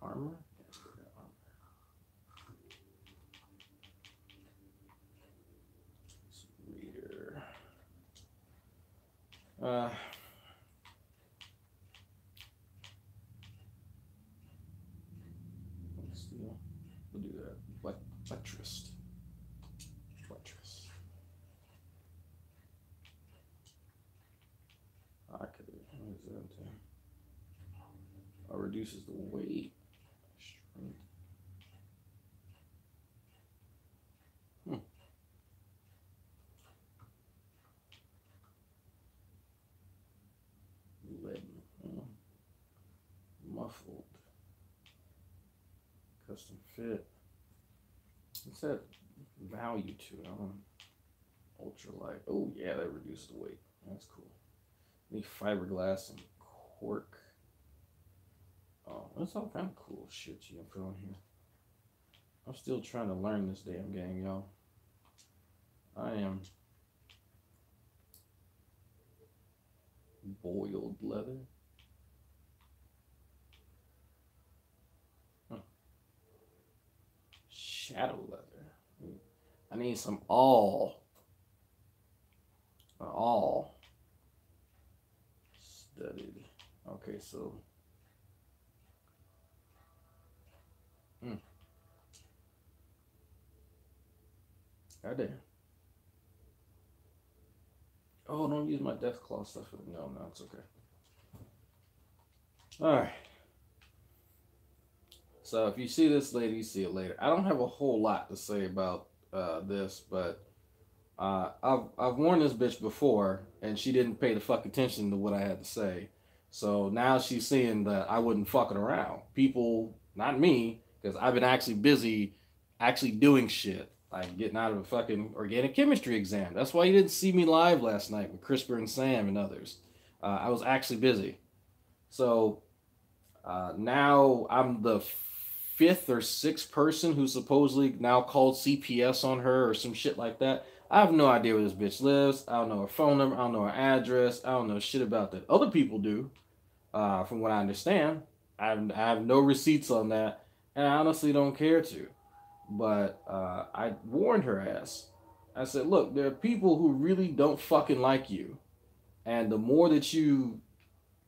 Armor? Reader. We'll do that. Buttressed. I could. What is that? Reduces the weight. Strength. Lead. Muffled. Custom fit. What's that value to it? Ultralight. Oh yeah, that reduces the weight. That's cool. Need fiberglass and cork. Oh, that's all kind of cool shit you can put on here. I'm still trying to learn this damn game, y'all. I am. Boiled leather. Shadow leather. I need some all studded. Okay, so right there. Oh, don't use my Deathclaw stuff. No, it's okay. All right. So if you see this later, you see it later. I don't have a whole lot to say about this, but I've warned this bitch before, and she didn't pay the fuck attention to what I had to say. So now she's seeing that I wasn't fucking around. People, not me, because I've been actually busy actually doing shit. Like getting out of a fucking organic chemistry exam. That's why you didn't see me live last night with CRISPR and Sam and others. I was actually busy. So now I'm the 5th or 6th person who supposedly now called CPS on her or some shit like that. I have no idea where this bitch lives. I don't know her phone number. I don't know her address. I don't know shit about that. Other people do, from what I understand. I have no receipts on that, and I honestly don't care to. But I warned her ass. I said, look, there are people who really don't fucking like you. And the more that you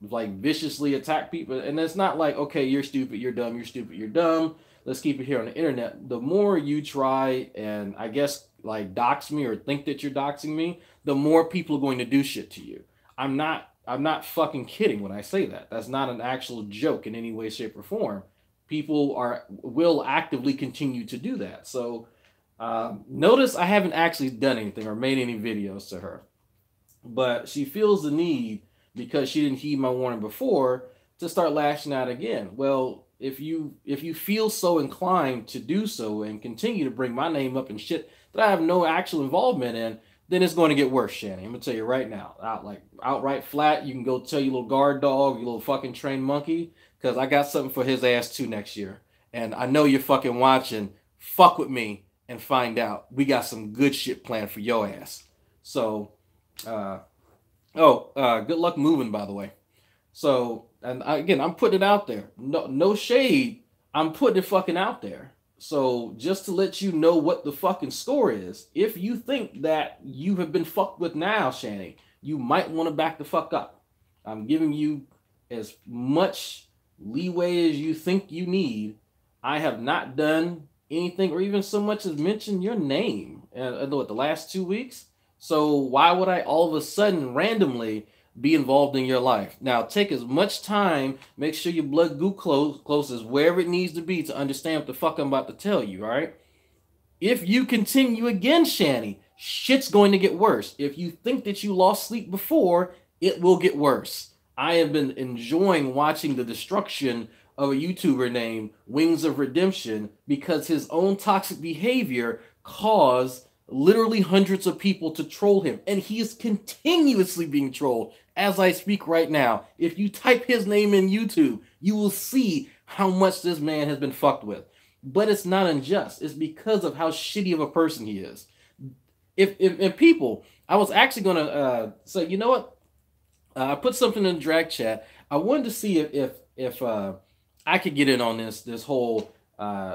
like viciously attack people, and it's not like, okay, you're stupid, you're dumb, you're stupid, you're dumb. Let's keep it here on the internet. The more you try and I guess like dox me or think that you're doxing me, the more people are going to do shit to you. I'm not fucking kidding when I say that. That's not an actual joke in any way, shape, or form. People will actively continue to do that. So notice I haven't actually done anything or made any videos to her. But she feels the need, because she didn't heed my warning before, to start lashing out again. Well, if you feel so inclined to do so and continue to bring my name up and shit that I have no actual involvement in, then it's going to get worse, Shanny. I'm going to tell you right now. Outright flat, you can go tell your little guard dog, your little fucking trained monkey, because I got something for his ass too next year. And I know you're fucking watching. Fuck with me and find out. We got some good shit planned for your ass. So, good luck moving, by the way. So, and again, I'm putting it out there. No shade. I'm putting it fucking out there. So, just to let you know what the fucking score is, if you think that you have been fucked with now, Shanny, you might want to back the fuck up. I'm giving you as much leeway as you think you need. I have not done anything or even so much as mention your name in the last 2 weeks. So why would I all of a sudden randomly be involved in your life? Now, take as much time, make sure your blood glucose is wherever it needs to be to understand what the fuck I'm about to tell you, all right? If you continue again, Shanny, shit's going to get worse. If you think that you lost sleep before, it will get worse. I have been enjoying watching the destruction of a YouTuber named Wings of Redemption because his own toxic behavior caused literally hundreds of people to troll him. And he is continuously being trolled as I speak right now. If you type his name in YouTube, you will see how much this man has been fucked with. But it's not unjust. It's because of how shitty of a person he is. If people, I was actually going to say, you know what? I put something in the drag chat. I wanted to see if I could get in on this whole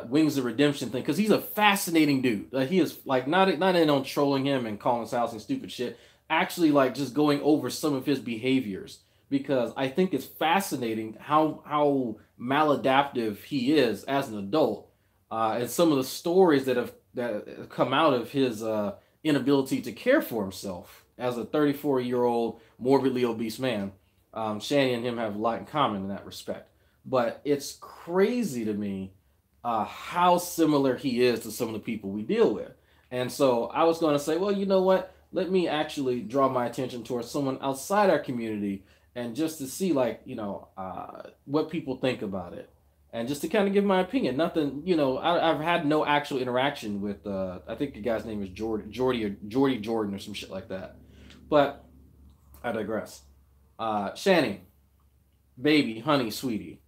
Wings of Redemption thing because he's a fascinating dude. He is like not in on trolling him and calling his house and stupid shit. Actually, like just going over some of his behaviors because I think it's fascinating how maladaptive he is as an adult and some of the stories that have come out of his inability to care for himself as a 34-year-old morbidly obese man. Shanny and him have a lot in common in that respect. But it's crazy to me how similar he is to some of the people we deal with. And so I was going to say, well, you know what? Let me actually draw my attention towards someone outside our community and just to see, like, what people think about it. And just to kind of give my opinion. Nothing, I've had no actual interaction with, I think the guy's name is Jordy Jordan or some shit like that. But I digress. Shanny, baby, honey, sweetie,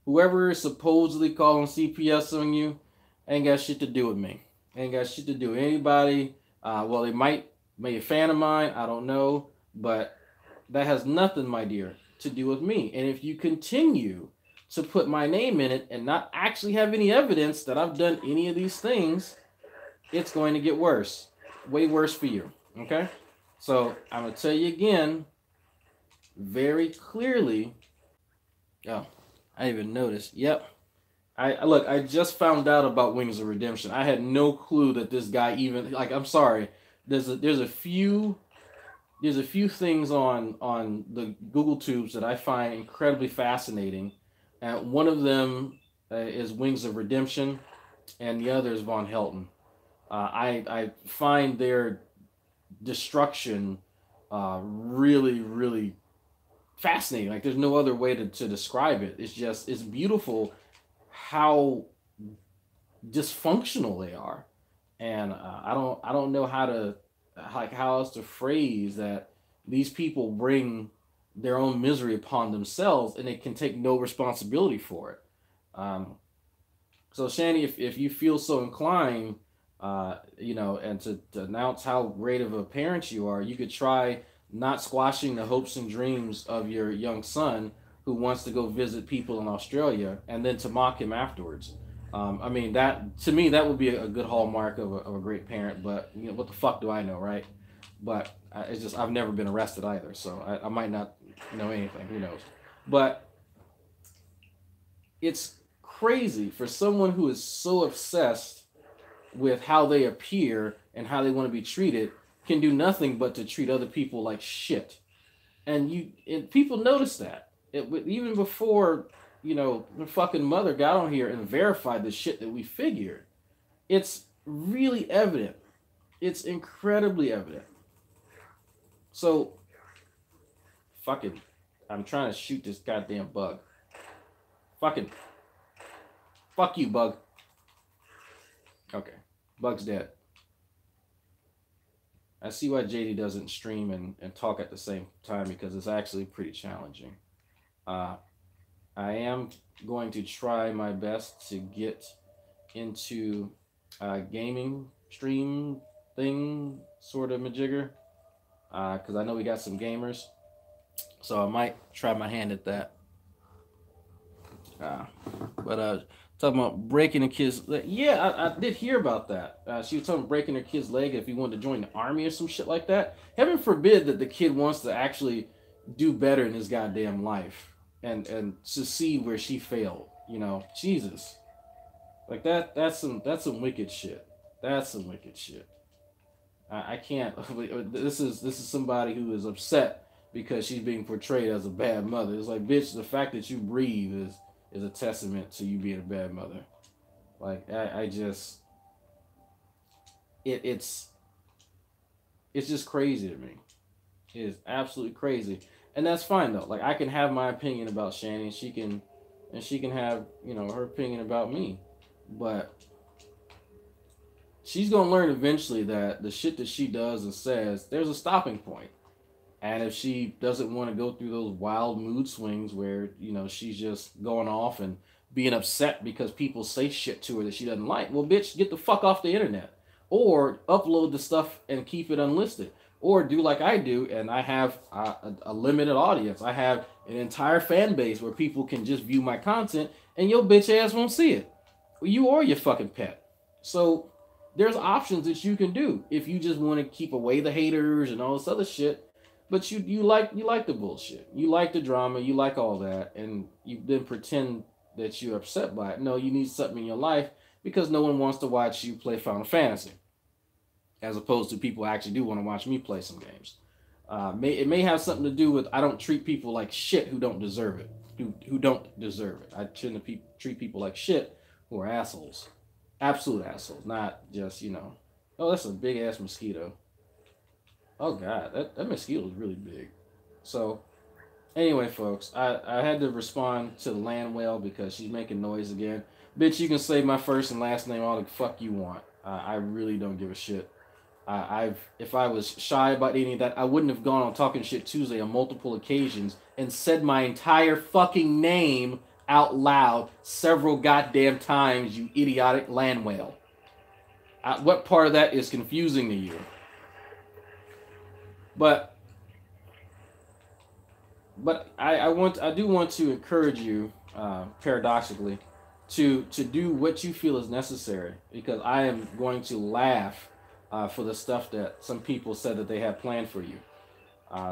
whoever is supposedly calling CPS on you ain't got shit to do with me. Ain't got shit to do with anybody. Well, they might be a fan of mine. I don't know. But that has nothing, my dear, to do with me. And if you continue to put my name in it and not actually have any evidence that I've done any of these things, it's going to get worse. Way worse for you. Okay? So I'm going to tell you again very clearly. Oh, I even noticed. Yep. I just found out about Wings of Redemption. I had no clue that this guy even, like, I'm sorry. There's a few things on the Google tubes that I find incredibly fascinating. And one of them is Wings of Redemption, and the other is Von Helton. I find their destruction really, really fascinating. Like there's no other way to describe it. It's beautiful how dysfunctional they are, and I don't know how else to phrase that. These people bring their own misery upon themselves, and they can take no responsibility for it. So Shanny, if you feel so inclined, and to announce how great of a parent you are, you could try not squashing the hopes and dreams of your young son who wants to go visit people in Australia and then to mock him afterwards. I mean, that to me, that would be a good hallmark of a great parent, but what the fuck do I know, right? But it's just, I've never been arrested either, so I might not know anything, who knows. But it's crazy for someone who is so obsessed with how they appear and how they want to be treated can do nothing but to treat other people like shit. And people notice that. Even before, the fucking mother got on here and verified the shit that we figured. It's really evident. It's incredibly evident. So, fucking, I'm trying to shoot this goddamn bug. Fucking, fuck you, bug. Okay, bug's dead. I see why JD doesn't stream and talk at the same time because it's actually pretty challenging. I am going to try my best to get into gaming stream thing, sort of majigger, because I know we got some gamers, so I might try my hand at that. But talking about breaking a kid's leg. Yeah, I did hear about that. She was talking about breaking her kid's leg if he wanted to join the army or some shit like that. Heaven forbid that the kid wants to actually do better in his goddamn life and succeed where she failed. Jesus. Like that's some wicked shit. That's some wicked shit. I can't. This is somebody who is upset because she's being portrayed as a bad mother. It's like, bitch, the fact that you breathe is a testament to you being a bad mother. Like I just it's just crazy to me. is absolutely crazy. And that's fine though. Like I can have my opinion about Shanny, and she can have, you know, her opinion about me. But she's gonna learn eventually that the shit that she does and says, there's a stopping point. And if she doesn't want to go through those wild mood swings where, you know, she's just going off and being upset because people say shit to her that she doesn't like, well, bitch, get the fuck off the internet. Or upload the stuff and keep it unlisted. Or do like I do, and I have a limited audience. I have an entire fan base where people can just view my content, and your bitch ass won't see it. You or your fucking pet. So there's options that you can do if you just want to keep away the haters and all this other shit. But you like the bullshit. You like the drama. You like all that, and you then pretend that you're upset by it. No, you need something in your life because no one wants to watch you play Final Fantasy, as opposed to people actually do want to watch me play some games. It may have something to do with I don't treat people like shit who don't deserve it. Who don't deserve it. I tend to treat people like shit who are assholes. Absolute assholes. Not just, you know, oh, that's a big ass mosquito. Oh god, that mosquito is really big. So anyway, folks, I had to respond to the land whale because she's making noise again. Bitch, you can say my first and last name all the fuck you want. I really don't give a shit. If I was shy about any of that, I wouldn't have gone on Talking Shit Tuesday on multiple occasions and said my entire fucking name out loud several goddamn times, you idiotic land whale. What part of that is confusing to you? But I do want to encourage you, paradoxically, to do what you feel is necessary, because I am going to laugh for the stuff that some people said that they had planned for you.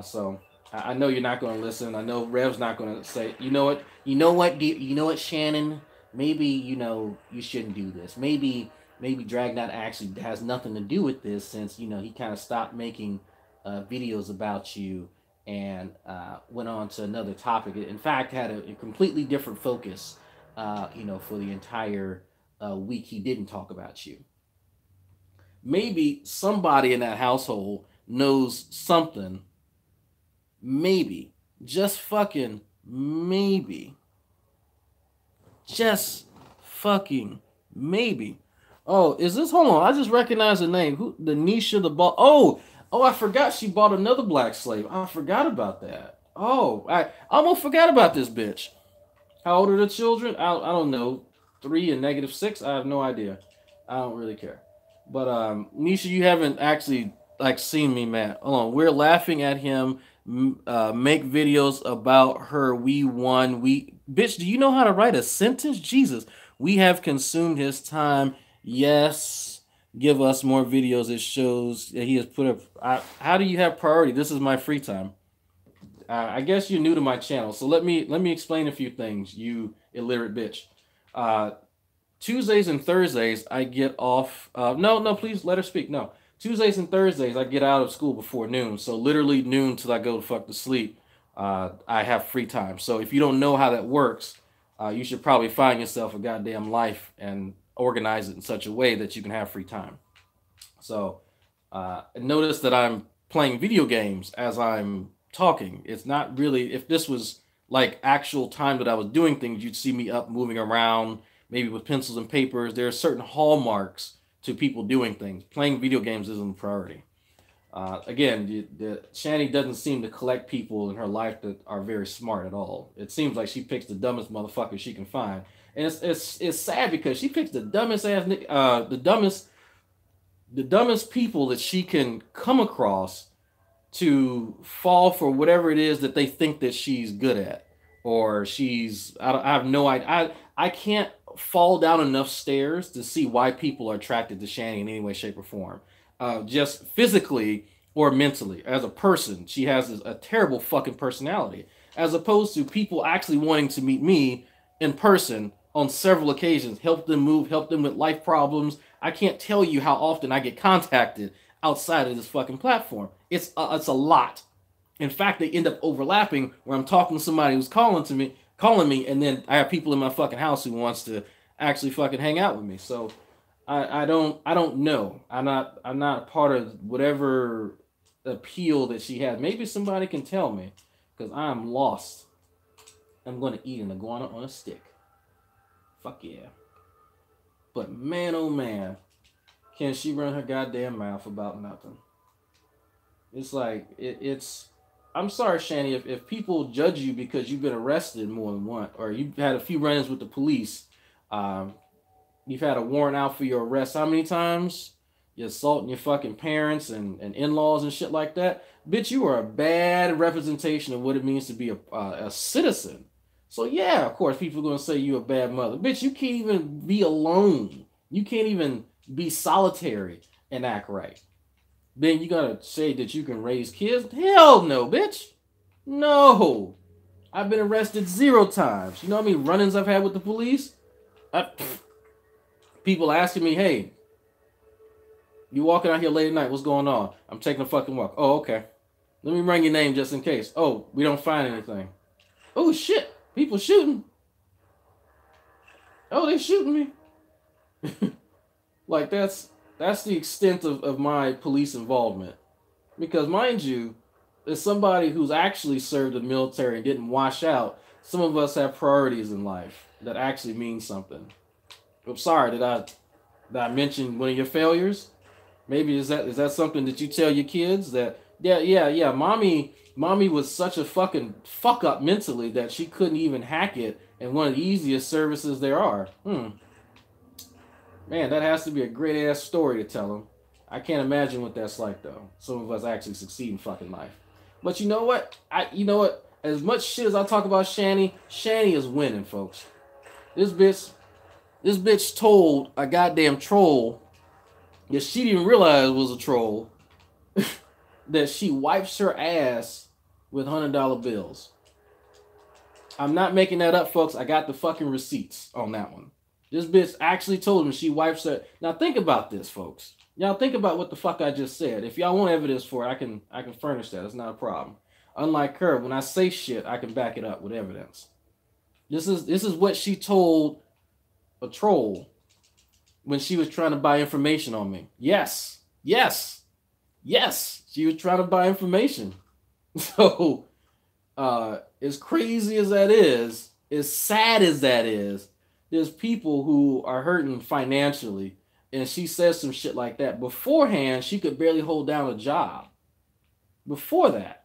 So I know you're not going to listen. I know Rev's not going to say, you know what, Shannon, maybe, you know, you shouldn't do this. Maybe Dragnot actually has nothing to do with this, since, you know, he kind of stopped making videos about you and went on to another topic. In fact, had a completely different focus, you know, for the entire week he didn't talk about you. Maybe somebody in that household knows something. Maybe. Just fucking maybe. Just fucking maybe. Oh, is this? Hold on. I just recognize the name. Who? The Nisha the ball. Oh, I forgot she bought another black slave. I forgot about that. Oh, I almost forgot about this bitch. How old are the children? I don't know. 3 and -6. I have no idea. I don't really care. But Nisha, you haven't actually like seen me, Matt. Hold on. We're laughing at him. Make videos about her. We won. Bitch, do you know how to write a sentence? Jesus. We have consumed his time. Yes. Give us more videos. It shows that he has put up. How do you have priority? This is my free time. I guess you're new to my channel, so let me explain a few things, you illiterate bitch. Tuesdays and Thursdays I get off. No, please let her speak. No, Tuesdays and Thursdays I get out of school before noon, so literally noon till I go to fuck to sleep. I have free time. So if you don't know how that works, you should probably find yourself a goddamn life and organize it in such a way that you can have free time. So notice that I'm playing video games as I'm talking. It's not really, if this was like actual time that I was doing things, you'd see me up moving around, maybe with pencils and papers. There are certain hallmarks to people doing things. Playing video games isn't a priority. Again, Shanny doesn't seem to collect people in her life that are very smart at all. It seems like she picks the dumbest motherfuckers she can find. And it's sad because she picks the dumbest ass, the dumbest people that she can come across to fall for whatever it is that they think that she's good at, or I have no idea. I can't fall down enough stairs to see why people are attracted to Shanny in any way, shape, or form. Just physically or mentally. As a person, she has a terrible fucking personality, as opposed to people actually wanting to meet me in person on several occasions, help them move, help them with life problems. I can't tell you how often I get contacted outside of this fucking platform. It's a lot. In fact, they end up overlapping where I'm talking to somebody who's calling me, and then I have people in my fucking house who wants to actually fucking hang out with me. So I don't know. I'm not a part of whatever appeal that she has. Maybe somebody can tell me, because I'm lost. I'm going to eat an iguana on a stick. Fuck yeah. But man, oh man, can she run her goddamn mouth about nothing? It's like, it's. I'm sorry, Shani, if people judge you because you've been arrested more than once, or you've had a few run-ins with the police, um, you've had a warrant out for your arrest how many times? You're assaulting your fucking parents and in-laws and shit like that. Bitch, you are a bad representation of what it means to be a citizen. So yeah, of course, people are going to say you a bad mother. Bitch, you can't even be alone. You can't even be solitary and act right. Then you got to say that you can raise kids? Hell no, bitch. No. I've been arrested 0 times. You know how many run-ins I've had with the police? People asking me, hey, you walking out here late at night, what's going on? I'm taking a fucking walk. Oh, okay. Let me run your name just in case. Oh, we don't find anything. Oh, shit. People shooting. Oh, they shooting me. Like, that's the extent of my police involvement. Because, mind you, as somebody who's actually served in the military and didn't wash out, some of us have priorities in life that actually mean something. I'm sorry, did I mention one of your failures? Maybe is that something that you tell your kids that yeah, mommy was such a fucking fuck up mentally that she couldn't even hack it in one of the easiest services there are. Man, that has to be a great ass story to tell them. I can't imagine what that's like though. Some of us actually succeed in fucking life. But you know what? As much shit as I talk about Shani is winning, folks. This bitch told a goddamn troll that she didn't realize was a troll that she wipes her ass with $100 bills. I'm not making that up, folks. I got the fucking receipts on that one. This bitch actually told him she wipes her. Now think about this, folks. Y'all think about what the fuck I just said. If y'all want evidence for it, I can furnish that. It's not a problem. Unlike her, when I say shit, I can back it up with evidence. This is what she told a troll when she was trying to buy information on me. Yes. She was trying to buy information. So, as crazy as that is, as sad as that is, there's people who are hurting financially, and she says some shit like that. Beforehand, she could barely hold down a job. Before that.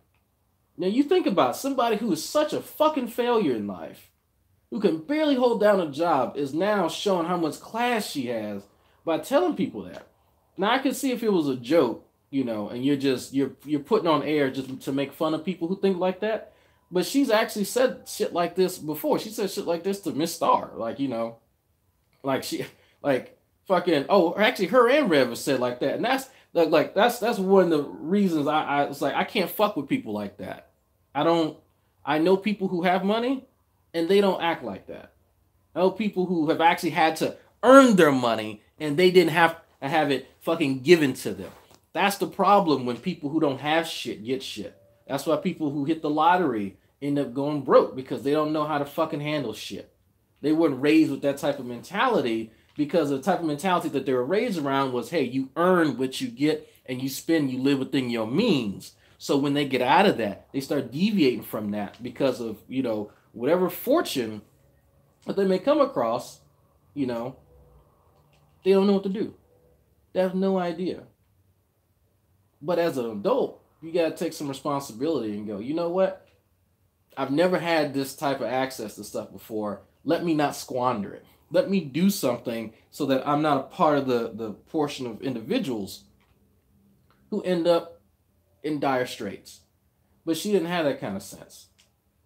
Now, you think about somebody who is such a fucking failure in life, who can barely hold down a job, is now showing how much class she has by telling people that. Now, I could see if it was a joke, and you're putting on air just to make fun of people who think like that. But she's actually said shit like this before. She said shit like this to Miss Star. Actually her and Rev have said like that. And that's one of the reasons I was like, I can't fuck with people like that. I know people who have money and they don't act like that. I know people who have actually had to earn their money and they didn't have to have it fucking given to them. That's the problem when people who don't have shit get shit. That's why people who hit the lottery end up going broke, because they don't know how to fucking handle shit. They weren't raised with that type of mentality, because the type of mentality that they were raised around was, hey, you earn what you get and you spend, you live within your means. So when they get out of that, they start deviating from that because of, whatever fortune that they may come across, they don't know what to do. They have no idea. But as an adult, you got to take some responsibility and go, you know what? I've never had this type of access to stuff before. Let me not squander it. Let me do something so that I'm not a part of the portion of individuals who end up in dire straits. But she didn't have that kind of sense.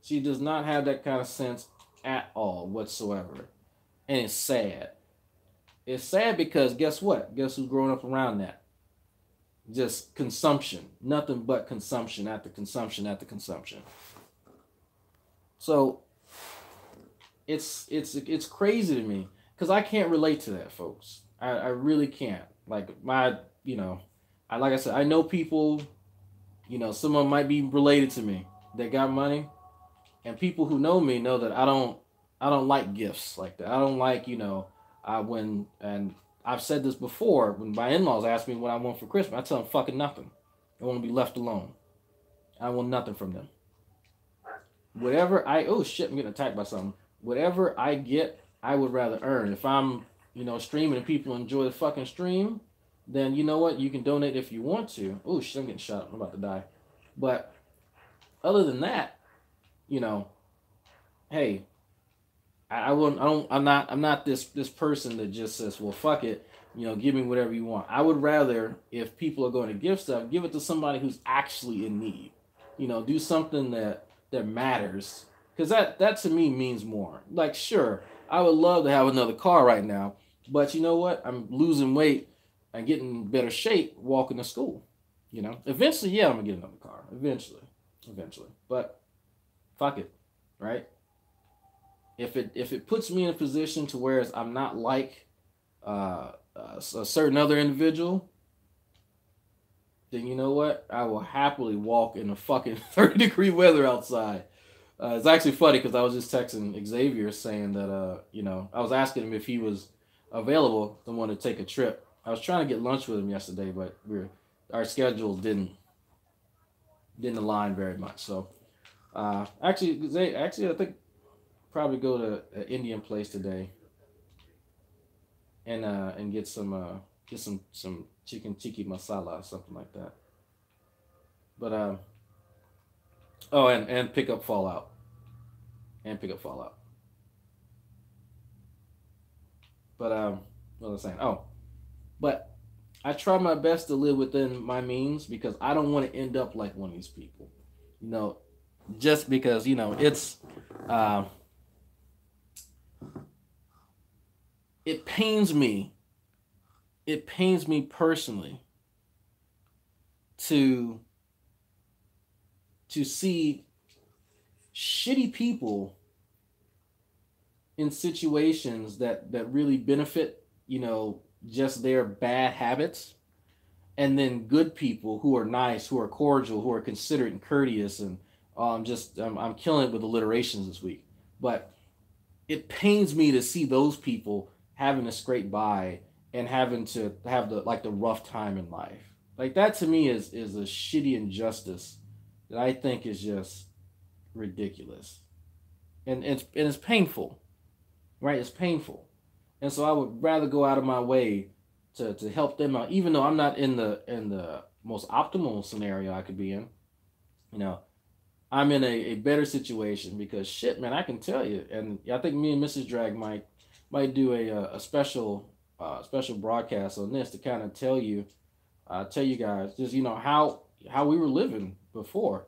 She does not have that kind of sense at all whatsoever. And it's sad. It's sad because guess what? Guess who's growing up around that? Just consumption. Nothing but consumption after consumption after consumption. So it's crazy to me because I can't relate to that, folks. I really can't. Like like I said, I know people, some of them might be related to me that got money, and people who know me know that I don't like gifts like that. I don't like, and I've said this before, when my in-laws ask me what I want for Christmas, I tell them fucking nothing. I want to be left alone. I want nothing from them. Whatever I oh shit, I'm getting attacked by something. Whatever I get, I would rather earn. If I'm, streaming and people enjoy the fucking stream, then you know what? You can donate if you want to. Oh shit, I'm getting shot. I'm about to die. But other than that, you know, hey, I wouldn't. I don't. I'm not this person that just says, well, fuck it. Give me whatever you want. I would rather, if people are going to give stuff, give it to somebody who's actually in need. Do something that matters, because that to me means more. Like, sure, I would love to have another car right now, but you know what? I'm losing weight and getting in better shape walking to school. Eventually, yeah, I'm gonna get another car. Eventually, but fuck it, right? If it puts me in a position to where I'm not like a certain other individual, then you know what? I will happily walk in the fucking 30-degree weather outside. It's actually funny because I was just texting Xavier saying that I was asking him if he was available to want to take a trip. I was trying to get lunch with him yesterday, but our schedules didn't align very much. So actually, I think probably go to an Indian place today and get some chicken tikka masala or something like that. But oh, and pick up Fallout and pick up Fallout. But what was I saying? Oh, but I try my best to live within my means because I don't want to end up like one of these people. You know, just because it's uh, it pains me. It pains me personally to see shitty people in situations that really benefit, just their bad habits, and then good people who are nice, who are cordial, who are considerate and courteous, and I'm killing it with alliterations this week. But it pains me to see those people having to scrape by and having to have the rough time in life. Like, that to me is a shitty injustice that I think is just ridiculous, and it's painful, right? It's painful, and so I would rather go out of my way to help them out, even though I'm not in the most optimal scenario I could be in. You know, I'm in a better situation because shit, man, I can tell you, and I think me and Mrs. Drag might do a special broadcast on this to kind of tell you guys just how we were living before,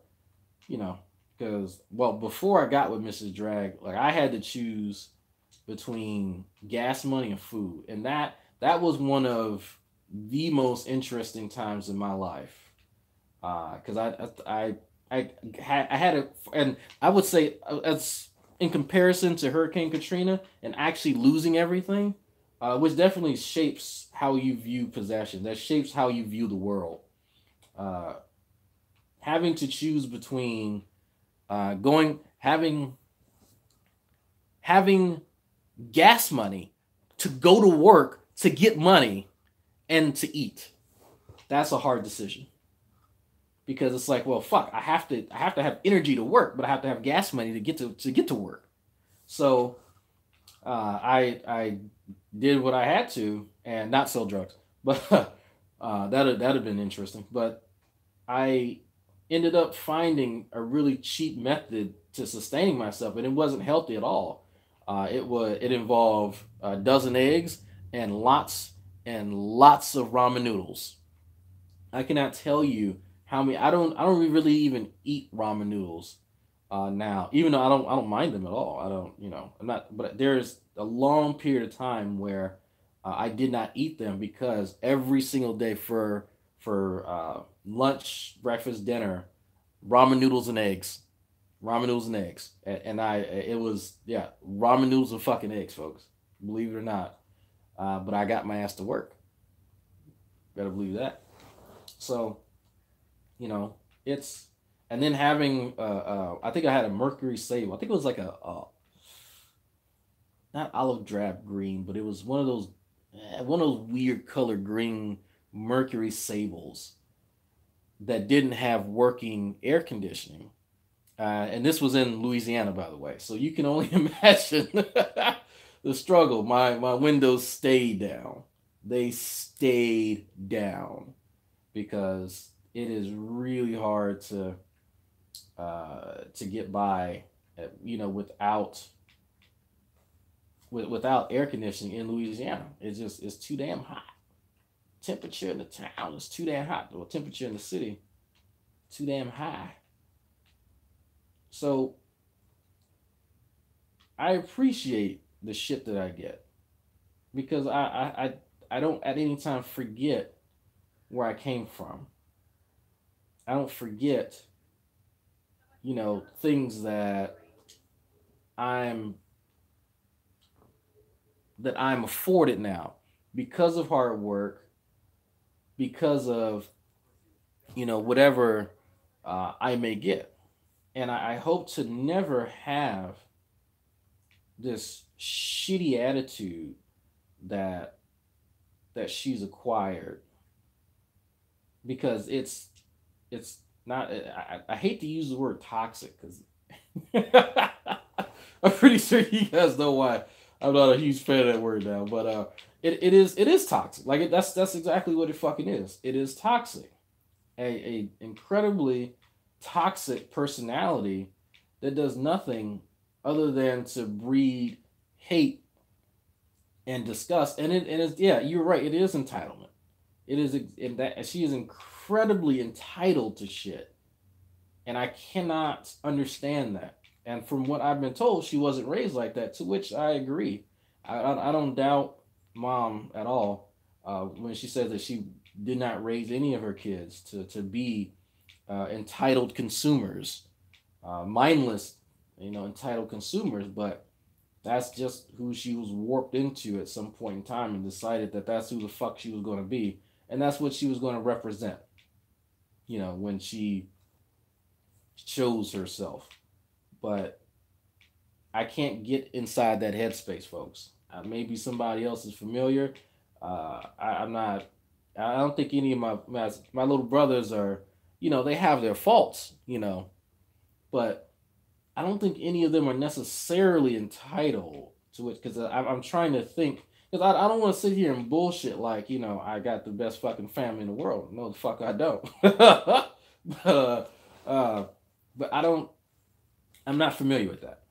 because before I got with Mrs. Drag, like, I had to choose between gas money and food, and that was one of the most interesting times in my life, because I had a, and I would say, as in comparison to Hurricane Katrina and actually losing everything, which definitely shapes how you view possession. That shapes how you view the world. Uh, Having to choose between having gas money to go to work to get money and to eat. That's a hard decision because it's like, well, fuck, I have to have energy to work, but I have to have gas money to get to work. So I did what I had to and not sell drugs, but that'd have been interesting. But I ended up finding a really cheap method to sustaining myself, and it wasn't healthy at all. It involved a dozen eggs and lots of ramen noodles. I cannot tell you how many. I don't really even eat ramen noodles now, even though I don't mind them at all. I don't, I'm not. But there's a long period of time where I did not eat them because every single day for lunch, breakfast, dinner, ramen noodles and eggs, and it was, yeah, ramen noodles and fucking eggs, folks. Believe it or not, but I got my ass to work. Better believe that. So, it's, and then having I think I had a Mercury Sable. I think it was like a not olive drab green, but it was one of those weird color green Mercury Sables that didn't have working air conditioning. And this was in Louisiana, by the way. So you can only imagine the struggle. My windows stayed down. They stayed down because it is really hard to get by, without air conditioning in Louisiana. It's too damn hot. Temperature in the town is too damn hot. Well, temperature in the city too damn high. So I appreciate the shit that I get because I don't at any time forget where I came from. I don't forget, things I'm that I'm afforded now because of hard work, because of whatever I may get, and I hope to never have this shitty attitude that she's acquired because it's not. I hate to use the word toxic because I'm pretty sure you guys know why I'm not a huge fan of that word now, but it is toxic. Like that's exactly what it fucking is. It is toxic. A incredibly toxic personality that does nothing other than to breed hate and disgust. And it's yeah, you're right. It is entitlement. It is in that she is incredibly entitled to shit, and I cannot understand that. And from what I've been told, she wasn't raised like that, to which I agree. I don't doubt mom at all when she says that she did not raise any of her kids to be entitled consumers, mindless, entitled consumers. But that's just who she was warped into at some point in time and decided that that's who the fuck she was going to be. And that's what she was going to represent, when she chose herself. But I can't get inside that headspace, folks. Maybe somebody else is familiar. I'm not. I don't think any of my little brothers are. They have their faults. But I don't think any of them are necessarily entitled to it because I'm trying to think. Because I don't want to sit here and bullshit like, I got the best fucking family in the world. No, the fuck I don't. but, but I don't. I'm not familiar with that.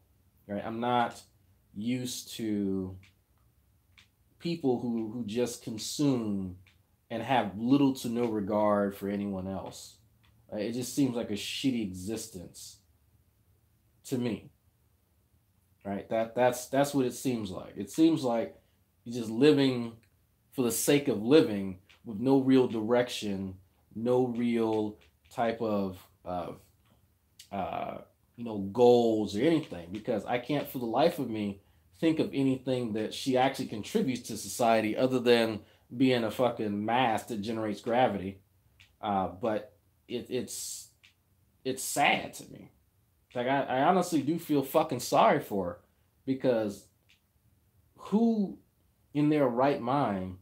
Right? I'm not used to people who just consume and have little to no regard for anyone else. It just seems like a shitty existence to me. Right? That's what it seems like. It seems like you're just living for the sake of living with no real direction, no real type of goals or anything, because I can't for the life of me think of anything that she actually contributes to society other than being a fucking mass that generates gravity. But it's sad to me. Like I honestly do feel fucking sorry for her because who in their right mind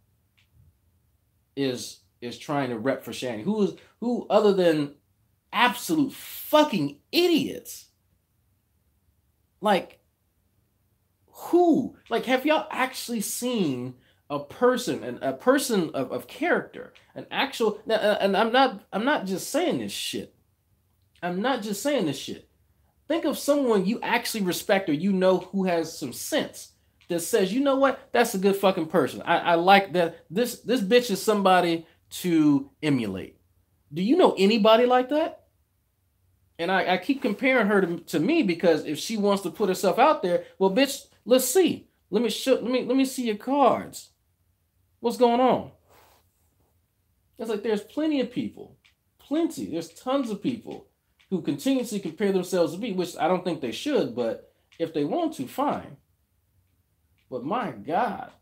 is trying to rep for Shanny? Who other than absolute fucking idiots? Like who? Like have y'all actually seen a person of character, an actual? And I'm not just saying this shit. I'm not just saying this shit. Think of someone you actually respect or who has some sense that says, you know what, that's a good fucking person. I like that. This bitch is somebody to emulate. Do you know anybody like that? And I keep comparing her to me because if she wants to put herself out there, well, bitch, let's see. Let me see your cards. What's going on? It's like there's plenty of people, there's tons of people who continuously compare themselves to me, which I don't think they should, but if they want to, fine. But my God,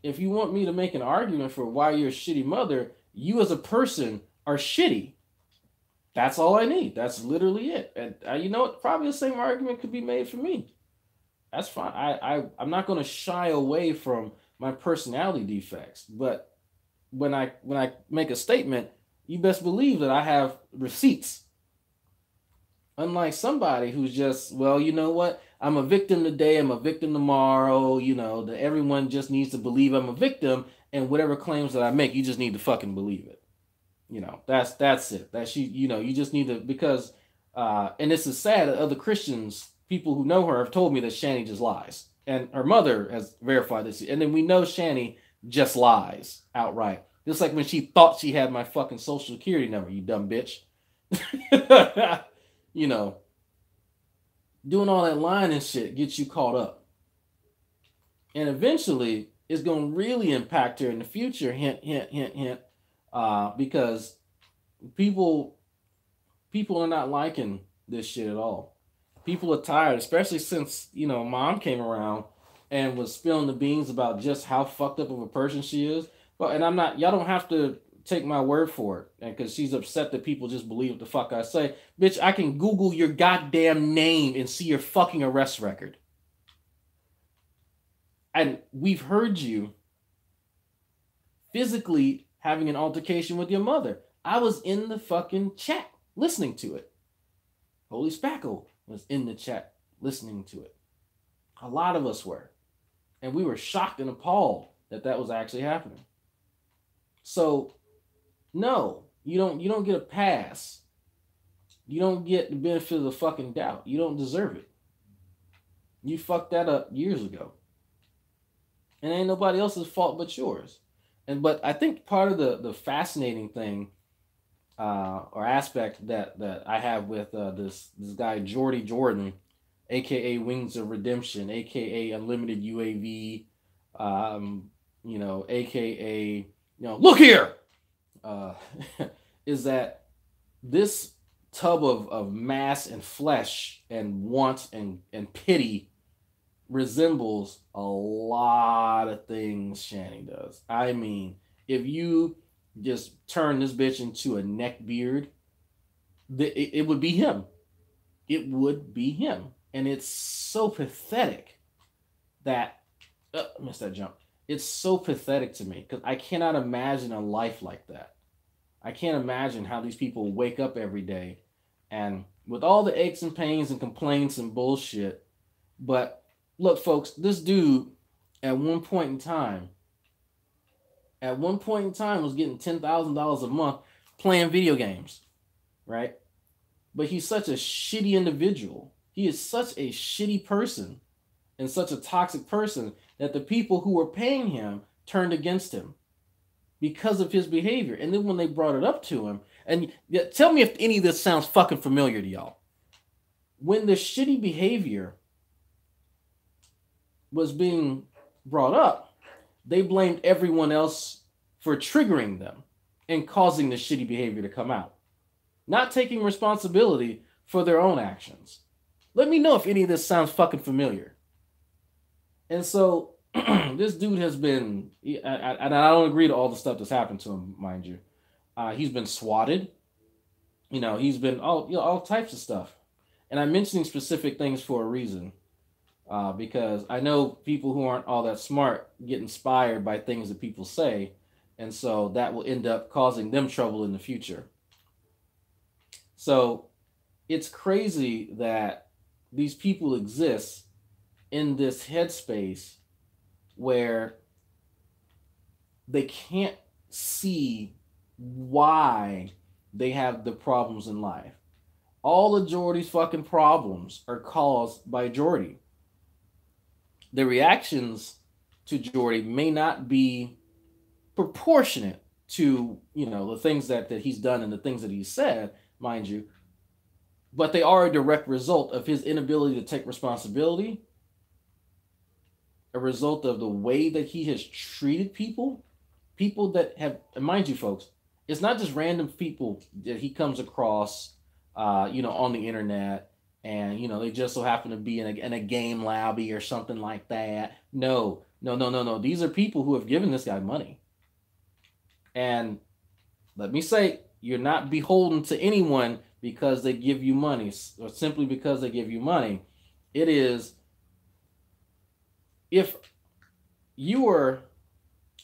if you want me to make an argument for why you're a shitty mother, you as a person are shitty. That's all I need. That's literally it. And probably the same argument could be made for me. That's fine. I'm not going to shy away from my personality defects, but when I make a statement, you best believe that I have receipts. Unlike somebody who's just, well, you know what? I'm a victim today, I'm a victim tomorrow, you know, that everyone just needs to believe I'm a victim, and whatever claims that I make, you just need to fucking believe it. You know, that's it. That's you know, you just need to, because and this is sad that other Christians, people who know her, have told me that Shani just lies. And her mother has verified this. And then we know Shani just lies outright. Just like when she thought she had my fucking social security number, you dumb bitch. You know, doing all that lying and shit gets you caught up. And eventually, it's going to really impact her in the future. Hint, hint, hint, hint. Because people are not liking this shit at all. People are tired, especially since, you know, mom came around and was spilling the beans about just how fucked up of a person she is. But and I'm not, y'all don't have to take my word for it. And because she's upset that people just believe what the fuck I say. Bitch, I can Google your goddamn name and see your fucking arrest record. And we've heard you physically having an altercation with your mother. I was in the fucking chat listening to it. Holy Spackle was in the chat listening to it. A lot of us were. And we were shocked and appalled that that was actually happening. So, no, you don't get a pass. You don't get the benefit of the fucking doubt. You don't deserve it. You fucked that up years ago. And ain't nobody else's fault but yours. But I think part of the fascinating thing or aspect that I have with this guy Jordy Jordan, aka Wings of Redemption, aka Unlimited UAV, you know, aka, you know, look here, is that this tub of mass and flesh and want and pity resembles a lot of things Shani does. I mean, if you just turn this bitch into a neck beard, it would be him. It would be him. And it's so pathetic that, missed that jump. It's so pathetic to me because I cannot imagine a life like that. I can't imagine how these people wake up every day and with all the aches and pains and complaints and bullshit. But look, folks, this dude at one point in time was getting $10,000 a month playing video games, right? But he's such a shitty individual. He is such a shitty person and such a toxic person that the people who were paying him turned against him because of his behavior. And then when they brought it up to him, and tell me if any of this sounds fucking familiar to y'all. When the shitty behavior was being brought up, they blamed everyone else for triggering them and causing the shitty behavior to come out, not taking responsibility for their own actions. Let me know if any of this sounds fucking familiar. And so this dude has been, and I don't agree to all the stuff that's happened to him, mind you. He's been swatted. You know, he's been all types of stuff. And I'm mentioning specific things for a reason. Because I know people who aren't all that smart get inspired by things that people say. And so that will end up causing them trouble in the future. So it's crazy that these people exist in this headspace where they can't see why they have the problems in life. All of Jordy's fucking problems are caused by Jordy. The reactions to Jordy may not be proportionate to, you know, the things that he's done and the things that he's said, mind you, but they are a direct result of his inability to take responsibility, a result of the way that he has treated people that have, and mind you, folks, it's not just random people that he comes across, you know, on the internet. And, you know, they just so happen to be in a game lobby or something like that. No. These are people who have given this guy money. And let me say, you're not beholden to anyone because they give you money or simply because they give you money. It is, if you were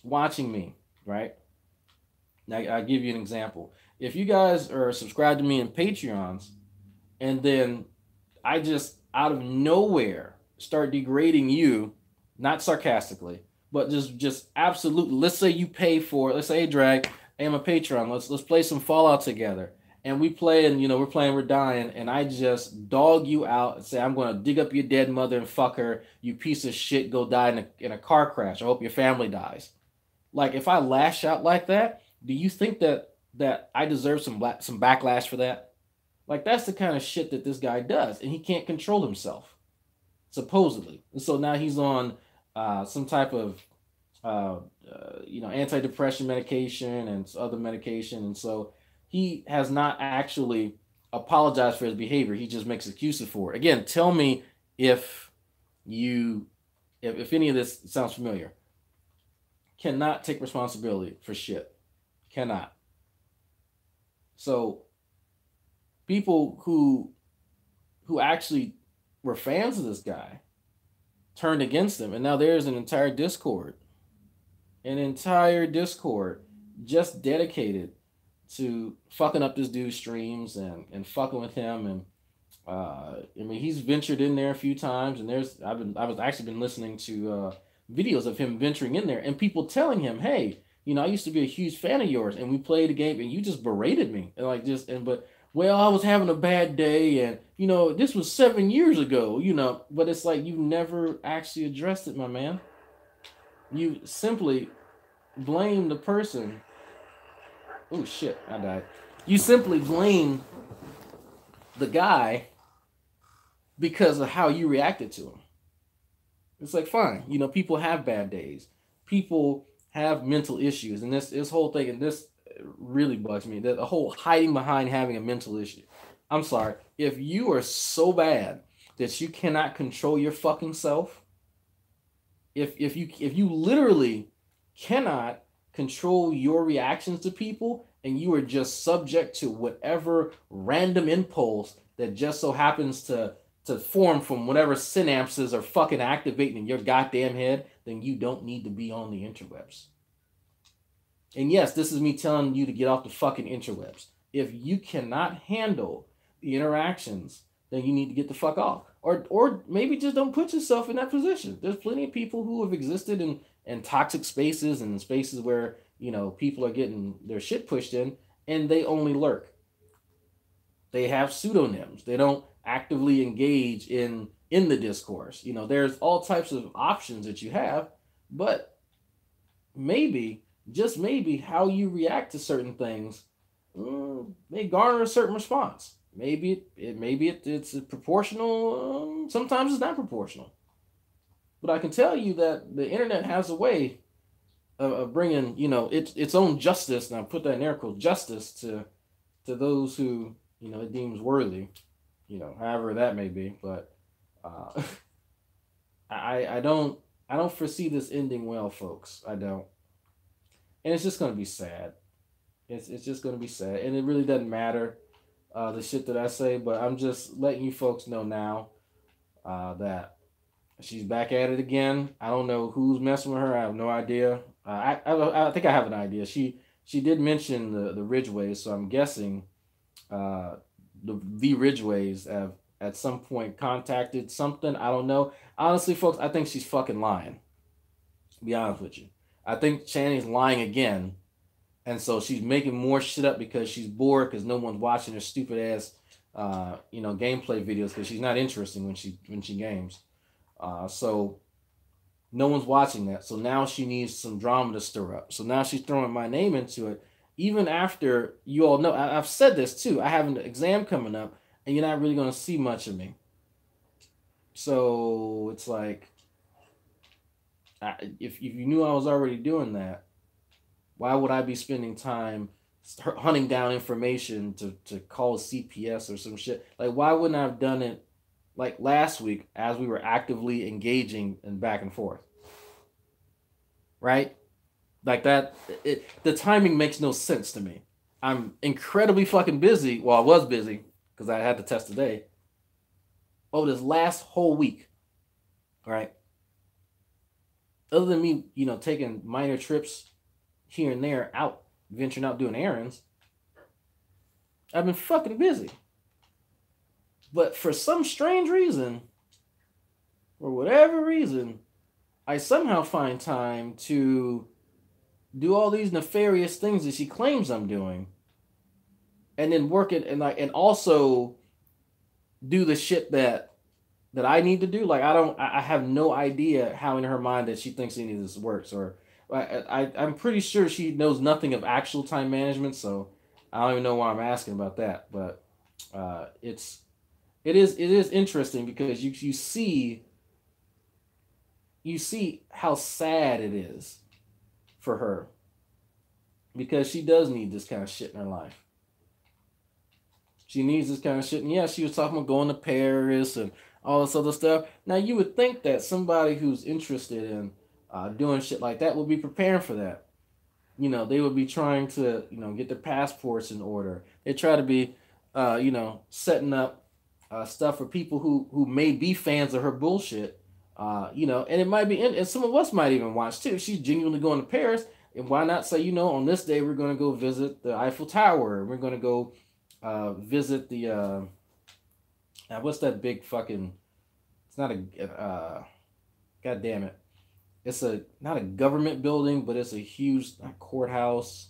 watching me, right? Now, I'll give you an example. if you guys are subscribed to me in Patreons, and then I just out of nowhere start degrading you, not sarcastically, but just absolutely. Let's say you pay for. Let's say, hey, Drag, hey, I'm a Patreon. Let's play some Fallout together. And we play, and we're playing, we're dying, and I just dog you out and say, I'm gonna dig up your dead mother and fuck her, you piece of shit, go die in a car crash. I hope your family dies. Like, if I lash out like that, do you think that I deserve some backlash for that? Like, that's the kind of shit that this guy does, and he can't control himself, supposedly. And so now he's on some type of antidepressant medication and other medication, and so he has not actually apologized for his behavior. He just makes excuses for it. Again, tell me if if any of this sounds familiar. Cannot take responsibility for shit. Cannot. So people who actually were fans of this guy turned against him, and now there's an entire Discord just dedicated to fucking up this dude's streams and fucking with him. And I mean, he's ventured in there a few times, and I've actually been listening to videos of him venturing in there and people telling him, hey, I used to be a huge fan of yours, and we played a game and you just berated me, and but well, I was having a bad day, and this was 7 years ago, but it's like you never actually addressed it, my man. You simply blame the person. Oh shit, I died. You simply blame the guy because of how you reacted to him. It's like, fine, people have bad days. People have mental issues, and this whole thing, and this really bugs me, that the whole hiding behind having a mental issue. I'm sorry, if you are so bad that you cannot control your fucking self, if you literally cannot control your reactions to people, and you are just subject to whatever random impulse that just so happens to form from whatever synapses are fucking activating in your goddamn head, then you don't need to be on the interwebs. And yes, this is me telling you to get off the fucking interwebs. If you cannot handle the interactions, then you need to get the fuck off. Or maybe just don't put yourself in that position. There's plenty of people who have existed in toxic spaces and spaces where, people are getting their shit pushed in, and they only lurk. They have pseudonyms. They don't actively engage in the discourse. There's all types of options that you have, but maybe, just maybe, how you react to certain things may garner a certain response. Maybe it's proportional. Sometimes it's not proportional. But I can tell you that the internet has a way of bringing, its own justice, and I put that in air quotes, justice to those who it deems worthy, however that may be. But I don't foresee this ending well, folks. I don't, and it's just gonna be sad. It's just gonna be sad, and it really doesn't matter the shit that I say, but I'm just letting you folks know now that she's back at it again. I don't know who's messing with her. I have no idea. I think I have an idea. She did mention the Ridgeways, so I'm guessing the Ridgeways have at some point contacted something. I don't know. Honestly, folks, I think she's fucking lying. To be honest with you, I think Channy's lying again, and so she's making more shit up because she's bored because no one's watching her stupid ass, gameplay videos because she's not interesting when she games. So no one's watching that. So now she needs some drama to stir up. So now she's throwing my name into it. Even after you all know, I've said this too. I have an exam coming up, and you're not really going to see much of me. So it's like, if you knew I was already doing that, why would I be spending time hunting down information to call CPS or some shit? Like, why wouldn't I have done it like last week as we were actively engaging and back and forth? Right? Like that, the timing makes no sense to me. I'm incredibly fucking busy. Well, I was busy because I had to test today. Over this last whole week, right? Other than me, taking minor trips here and there out, venturing out doing errands, I've been fucking busy. But for some strange reason, or whatever reason, I somehow find time to do all these nefarious things that she claims I'm doing, and then work it and also do the shit that I need to do. Like I have no idea how in her mind that she thinks any of this works, or I'm pretty sure she knows nothing of actual time management. So I don't even know why I'm asking about that. But it is interesting because you see how sad it is for her because she does need this kind of shit in her life. She needs this kind of shit. And yeah, she was talking about going to Paris and all this other stuff. Now, you would think that somebody who's interested in doing shit like that would be preparing for that. You know, they would be trying to, get their passports in order. They try to be, setting up stuff for people who may be fans of her bullshit. And it might be, and some of us might even watch too. She's genuinely going to Paris. And why not say, on this day, we're going to go visit the Eiffel Tower. We're going to go visit the what's that big fucking, it's not a god damn it, it's not a government building, but it's a huge courthouse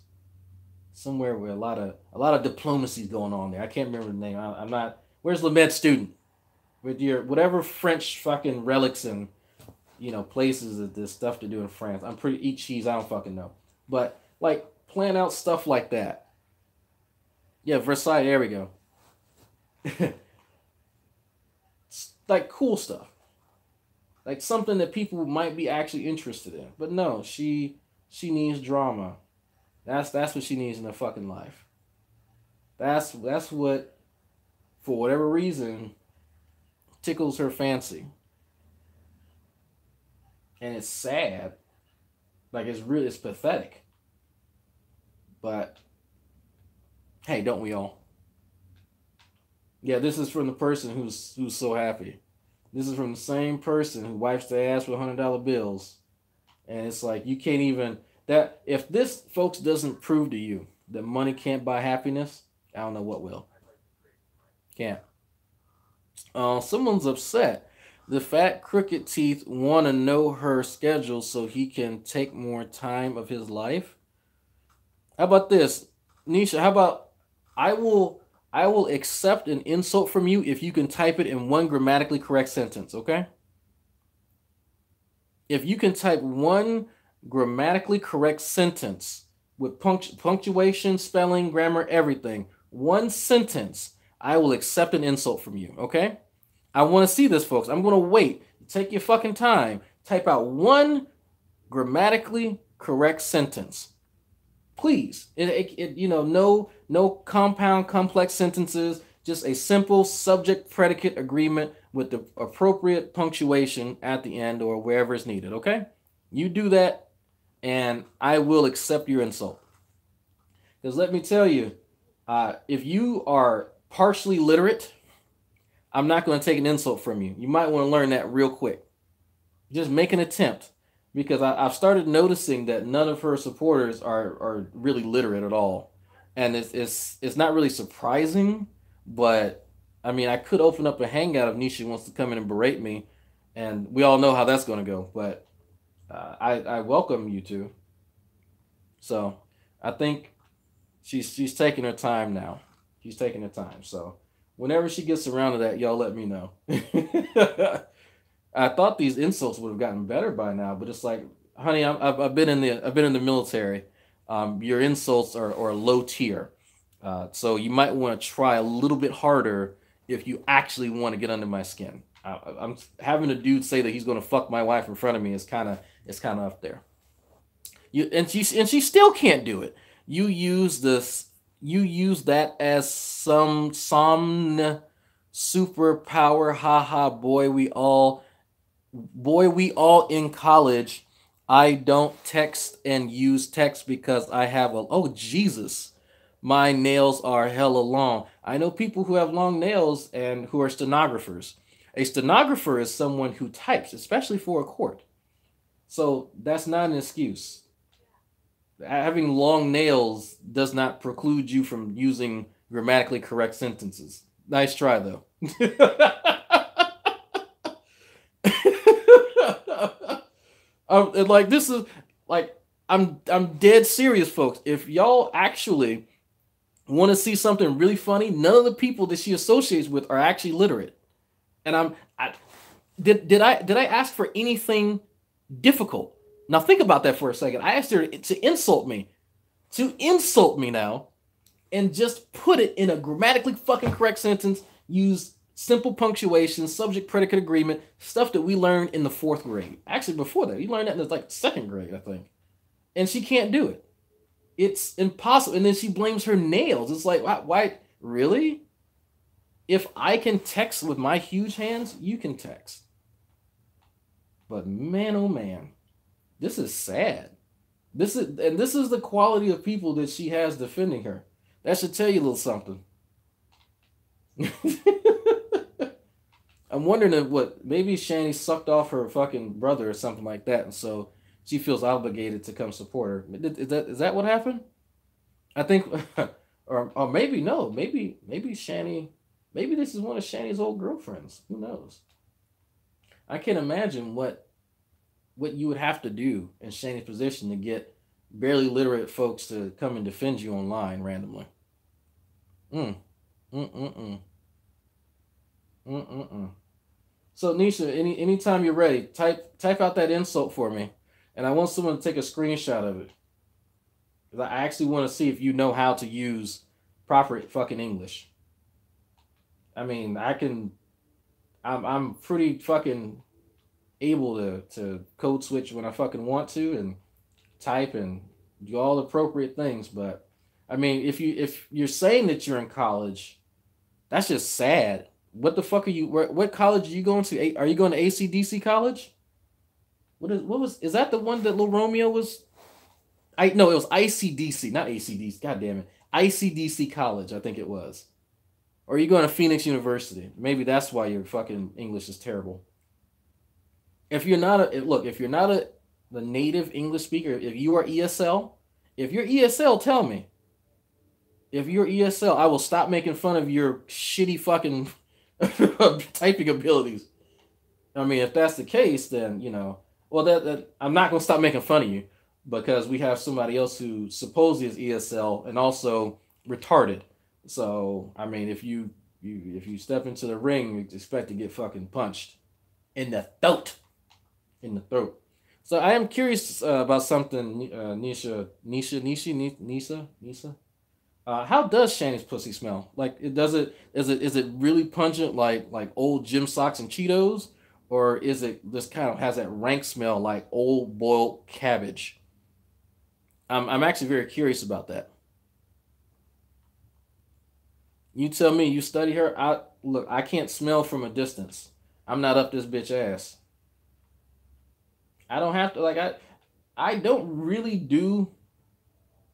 somewhere where a lot of diplomacy is going on there. I can't remember the name. I'm not, where's Le Med student with your whatever French fucking relics and places that there's stuff to do in France. I'm pretty eat cheese, I don't fucking know, but like plan out stuff like that. Yeah, Versailles, there we go. Like cool stuff. Like something that people might be actually interested in. But no, she needs drama. That's what she needs in her fucking life. That's what, for whatever reason, tickles her fancy. And it's sad. Like it's pathetic. But hey, don't we all? Yeah, this is from the person who's so happy. This is from the same person who wipes their ass with $100 bills. And it's like you can't even that if this folks doesn't prove to you that money can't buy happiness, I don't know what will. Can't. Someone's upset. The fat crooked teeth want to know her schedule so he can take more time of his life. How about this, Nisha? How about I will accept an insult from you if you can type it in one grammatically correct sentence, okay? If you can type one grammatically correct sentence with punctuation, spelling, grammar, everything, one sentence, I will accept an insult from you, okay? I want to see this, folks. I'm going to wait. Take your fucking time. Type out one grammatically correct sentence. Please, no compound, complex sentences, just a simple subject predicate agreement with the appropriate punctuation at the end or wherever it's needed, okay? You do that, and I will accept your insult. Because let me tell you, if you are partially literate, I'm not going to take an insult from you. You might want to learn that real quick. Just make an attempt. Because I've started noticing that none of her supporters are really literate at all. And it's not really surprising, but I mean, I could open up a hangout if Nisha wants to come in and berate me, and we all know how that's going to go, but I welcome you two. So I think she's taking her time now. She's taking her time. So whenever she gets around to that, y'all let me know. I thought these insults would have gotten better by now, but it's like, honey, I've been in the military. Your insults are low tier, so you might want to try a little bit harder if you actually want to get under my skin. I'm having a dude say that he's going to fuck my wife in front of me is kind of up there. She still can't do it. You use that as some superpower. Haha, boy, we all in college. I don't text and use text because I have oh Jesus, my nails are hella long. I know people who have long nails and who are stenographers. A stenographer is someone who types, especially for a court. So that's not an excuse. Having long nails does not preclude you from using grammatically correct sentences. Nice try though. And like this is like I'm dead serious, folks. If y'all actually want to see something really funny, none of the people that she associates with are actually literate. And did I ask for anything difficult? Now think about that for a second. I asked her to insult me now, and just put it in a grammatically fucking correct sentence. Use simple punctuation, subject predicate agreement, stuff that we learned in the 4th grade. Actually, before that, we learned that in like 2nd grade, I think. And she can't do it. It's impossible. And then she blames her nails. It's like, why really? If I can text with my huge hands, you can text. But man, oh man, this is sad. This is the quality of people that she has defending her. That should tell you a little something. I'm wondering if maybe Shani sucked off her fucking brother or something like that, and so she feels obligated to come support her. Is that what happened? I think, or maybe no, maybe Shani, maybe this is one of Shani's old girlfriends. Who knows? I can't imagine what you would have to do in Shani's position to get barely literate folks to come and defend you online randomly. So Nisha, anytime you're ready, type out that insult for me, and I want someone to take a screenshot of it, because I actually want to see if you know how to use proper fucking English. I mean, I'm pretty fucking able to code switch when I fucking want to and type and do all the appropriate things, but I mean, if you're saying that you're in college, that's just sad. What the fuck are you? What college are you going to? Are you going to AC/DC college? Is that the one that Lil Romeo was? No, it was ICDC, not ACDC. God damn it, ICDC college, I think it was. Or are you going to Phoenix University? Maybe that's why your fucking English is terrible. If you're not the native English speaker, if you are ESL, if you're ESL, tell me. If you're ESL, I will stop making fun of your shitty fucking typing abilities. I mean, if that's the case, then, well, that I'm not going to stop making fun of you, because we have somebody else who supposedly is ESL and also retarded. So, I mean, if you step into the ring, you expect to get fucking punched in the throat. So I am curious about something, Nisha. How does Shani's pussy smell? Like, is it really pungent like old gym socks and Cheetos, or is it just kind of has that rank smell like old boiled cabbage? I'm actually very curious about that. You tell me. You study her. I can't smell from a distance. I'm not up this bitch ass. I don't have to, I don't really do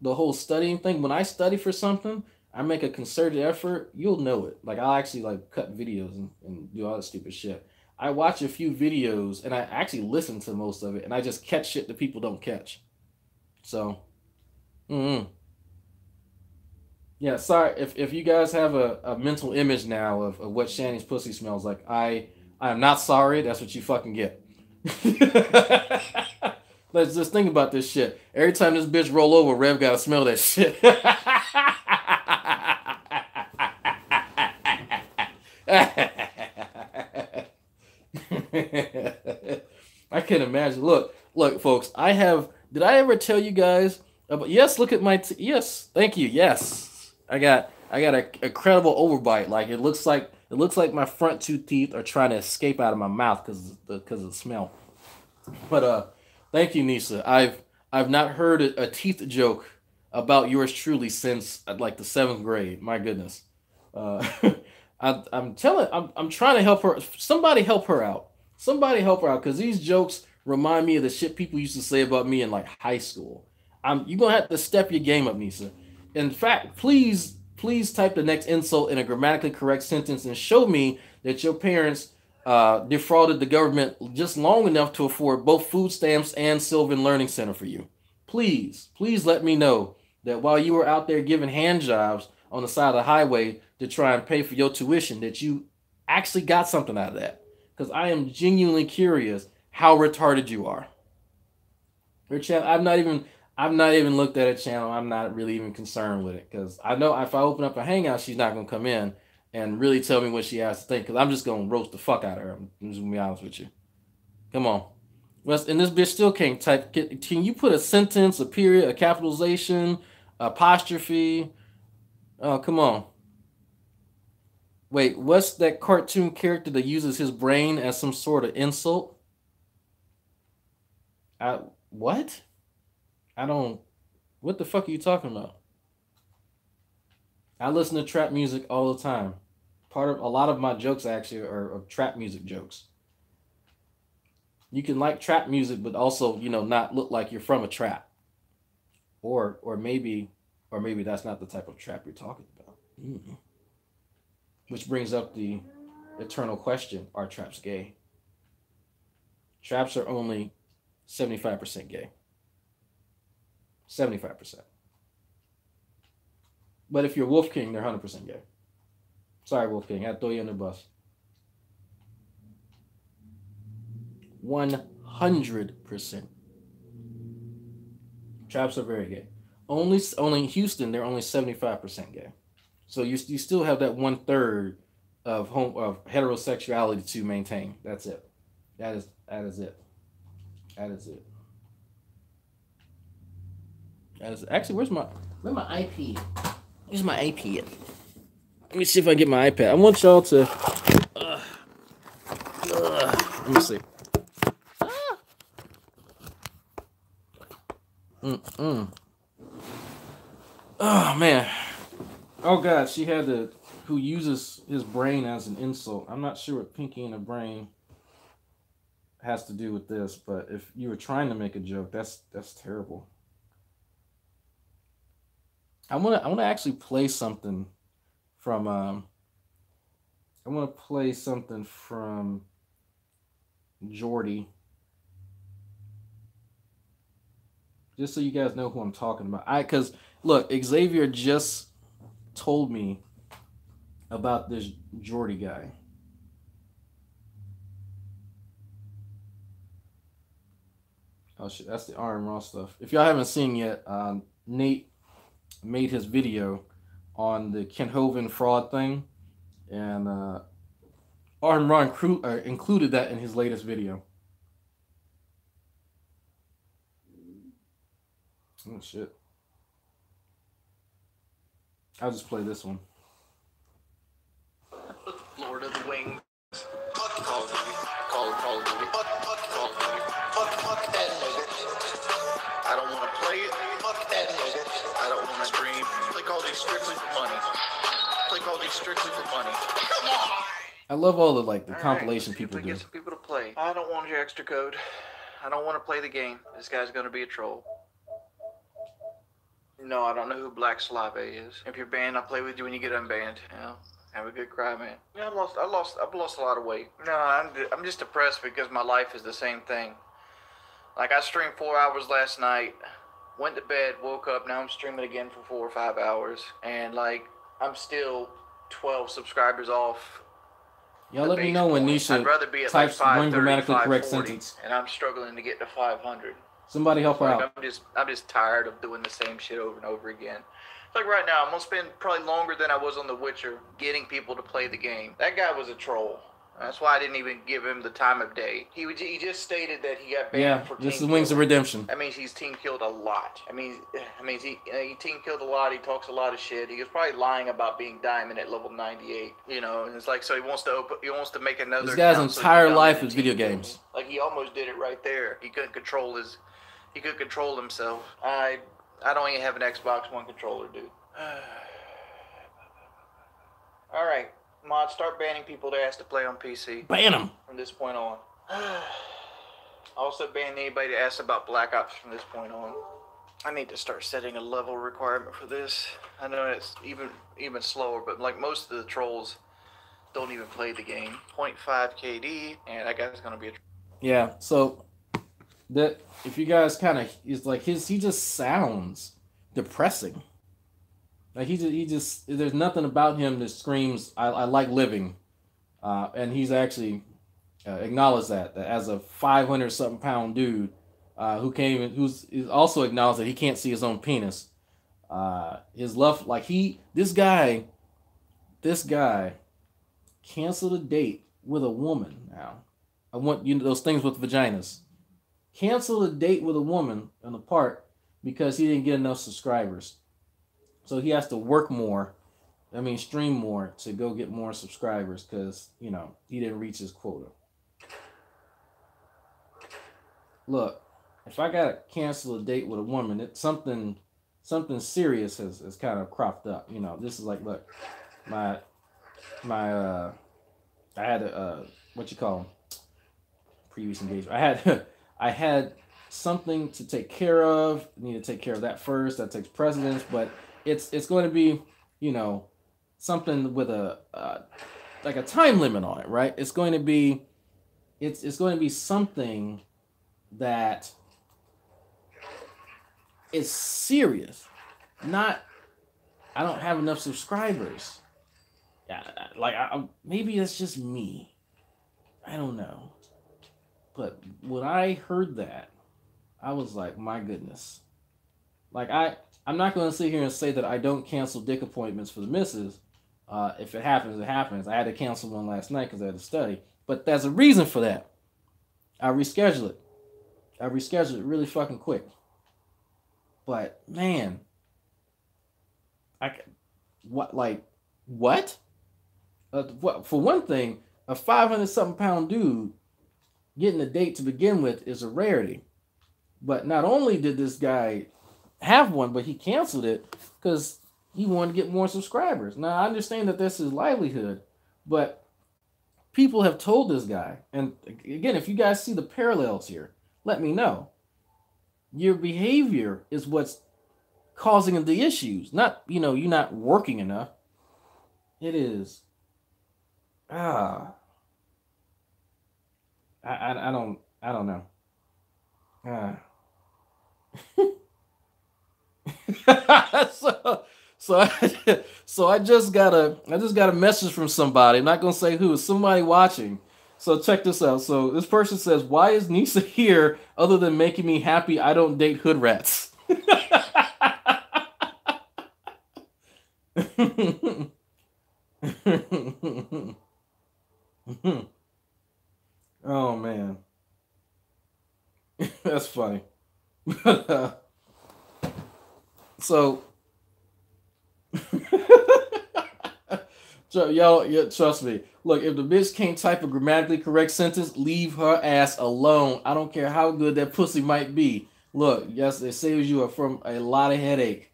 the whole studying thing. When I study for something, I make a concerted effort. You'll know it. Like, I'll actually cut videos and do all that stupid shit. I watch a few videos and I actually listen to most of it, and I just catch shit that people don't catch. So, yeah, sorry if you guys have a mental image now of what Shani's pussy smells like. I am not sorry. That's what you fucking get. Let's just think about this shit. Every time this bitch roll over, Rev gotta smell that shit. I can imagine. Look, folks. Did I ever tell you guys about? Yes, look at my. Yes, thank you. Yes, I got a incredible overbite. Like, it looks like my front two teeth are trying to escape out of my mouth because of the smell. But thank you, Nisa. I've not heard a teeth joke about yours truly since like the 7th grade. My goodness. I'm trying to help her. Somebody help her out. Somebody help her out, because these jokes remind me of the shit people used to say about me in like high school. You're gonna have to step your game up, Nisa. In fact, please type the next insult in a grammatically correct sentence and show me that your parents defrauded the government just long enough to afford both food stamps and Sylvan Learning Center for you. Please let me know that while you were out there giving hand jobs on the side of the highway to try and pay for your tuition, that you actually got something out of that. Because I am genuinely curious how retarded you are. Her channel, I've not even looked at a channel. I'm not really even concerned with it because I know if I open up a hangout, she's not gonna come in and really tell me what she has to think because I'm just gonna roast the fuck out of her. I'm just gonna be honest with you. Come on. And this bitch still can't type. Can you put a sentence, a period, a capitalization, apostrophe? Oh, come on. Wait, what's that cartoon character that uses his brain as some sort of insult? What? I don't. What the fuck are you talking about? I listen to trap music all the time. Part of a lot of my jokes actually are trap music jokes. You can like trap music, but also not look like you're from a trap, or maybe that's not the type of trap you're talking about. Mm. Which brings up the eternal question: are traps gay? Traps are only 75% gay. 75%. But if you're Wolf King, they're 100% gay. Sorry, Wolf King, I throw you under the bus. 100%. Traps are very gay. Only in Houston, they're only 75% gay. So you still have that 1/3 of heterosexuality to maintain. That's it. That is it. That is it. Actually, where's my iPad? Where's my iPad? Let me see if I get my iPad. I want y'all to. Let me see. Oh man. Oh god, she had to. Who uses his brain as an insult? I'm not sure what Pinky in the Brain has to do with this, but if you were trying to make a joke, that's terrible. I want to actually play something from I want to play something from Jordy, just so you guys know who I'm talking about. Because look, Xavier just told me about this Jordy guy. Oh shit, that's the Arn Ross stuff. If y'all haven't seen yet, Nate made his video on the Ken Hovind fraud thing, and Arn Ron included that in his latest video. Oh shit. I'll just play this one. Lord of the Wings. I don't want to play it. I don't want to stream. Play Call of Duty strictly for money. Play Call of Duty strictly for money. Come on! I love all the compilation people do. Get some people to play. I don't want your extra code. I don't want to play the game. This guy's gonna be a troll. No, I don't know who Black Slave is. If you're banned, I'll play with you when you get unbanned. Have a good cry, man. Yeah, I've lost a lot of weight. No, I'm just depressed because my life is the same thing. Like, I streamed 4 hours last night, went to bed, woke up, now I'm streaming again for 4 or 5 hours, and like, I'm still 12 subscribers off. Y'all let me know when Nisha types one grammatically correct sentence. And I'm struggling to get to 500. Somebody help her out. I'm just tired of doing the same shit over and over again. Like right now, I'm gonna spend probably longer than I was on The Witcher getting people to play the game. That guy was a troll. That's why I didn't even give him the time of day. He just stated that he got banned for team this is Wings of Redemption. That means he's team killed a lot. I mean he team killed a lot. He talks a lot of shit. He was probably lying about being diamond at level 98. And it's like, so he wants to make another. This guy's entire life is video games. Like, he almost did it right there. He couldn't control himself. I don't even have an Xbox One controller, dude. All right. Mod, start banning people that ask to play on PC. Ban them! From this point on. Also ban anybody that asks about Black Ops from this point on. I need to start setting a level requirement for this. I know it's even slower, but like most of the trolls don't even play the game. 0.5 KD, and that guy's gonna be a... Yeah, so that if you guys kind of, it's like he just sounds depressing. Like he just there's nothing about him that screams I like living, and he's actually acknowledged that as a 500 something pound dude who came who's also acknowledged that he can't see his own penis. His love like this guy canceled a date with a woman. Now I want those things with vaginas. Canceled a date with a woman in the park because he didn't get enough subscribers. So he has to work more, stream more to go get more subscribers because, he didn't reach his quota. Look, if I got to cancel a date with a woman, it's something serious has kind of cropped up. This is like, look, I had a, what you call them? Previous engagement. I had something to take care of. I need to take care of that first. That takes precedence, but it's going to be, something with a like a time limit on it, right? It's going to be something that is serious. Not I don't have enough subscribers. Yeah, like maybe it's just me. I don't know. But when I heard that, I was like, my goodness. Like I'm not going to sit here and say that I don't cancel dick appointments for the missus. If it happens, it happens. I had to cancel one last night because I had to study. But there's a reason for that. I reschedule it. Really fucking quick. But man, what? For one thing, a 500-something pound dude getting a date to begin with is a rarity. But not only did this guy have one, but he canceled it because he wanted to get more subscribers. Now, I understand that this is livelihood, but people have told this guy, and again, if you guys see the parallels here, let me know. Your behavior is what's causing the issues, not, you're not working enough. It is. I don't know. So I just got a message from somebody. I'm not gonna say who. It's somebody watching. So check this out. So this person says, "Why is Nisa here other than making me happy? I don't date hood rats." Oh man, that's funny. So, y'all, trust me. Look, if the bitch can't type a grammatically correct sentence, leave her ass alone. I don't care how good that pussy might be. Look, yes, it saves you from a lot of headache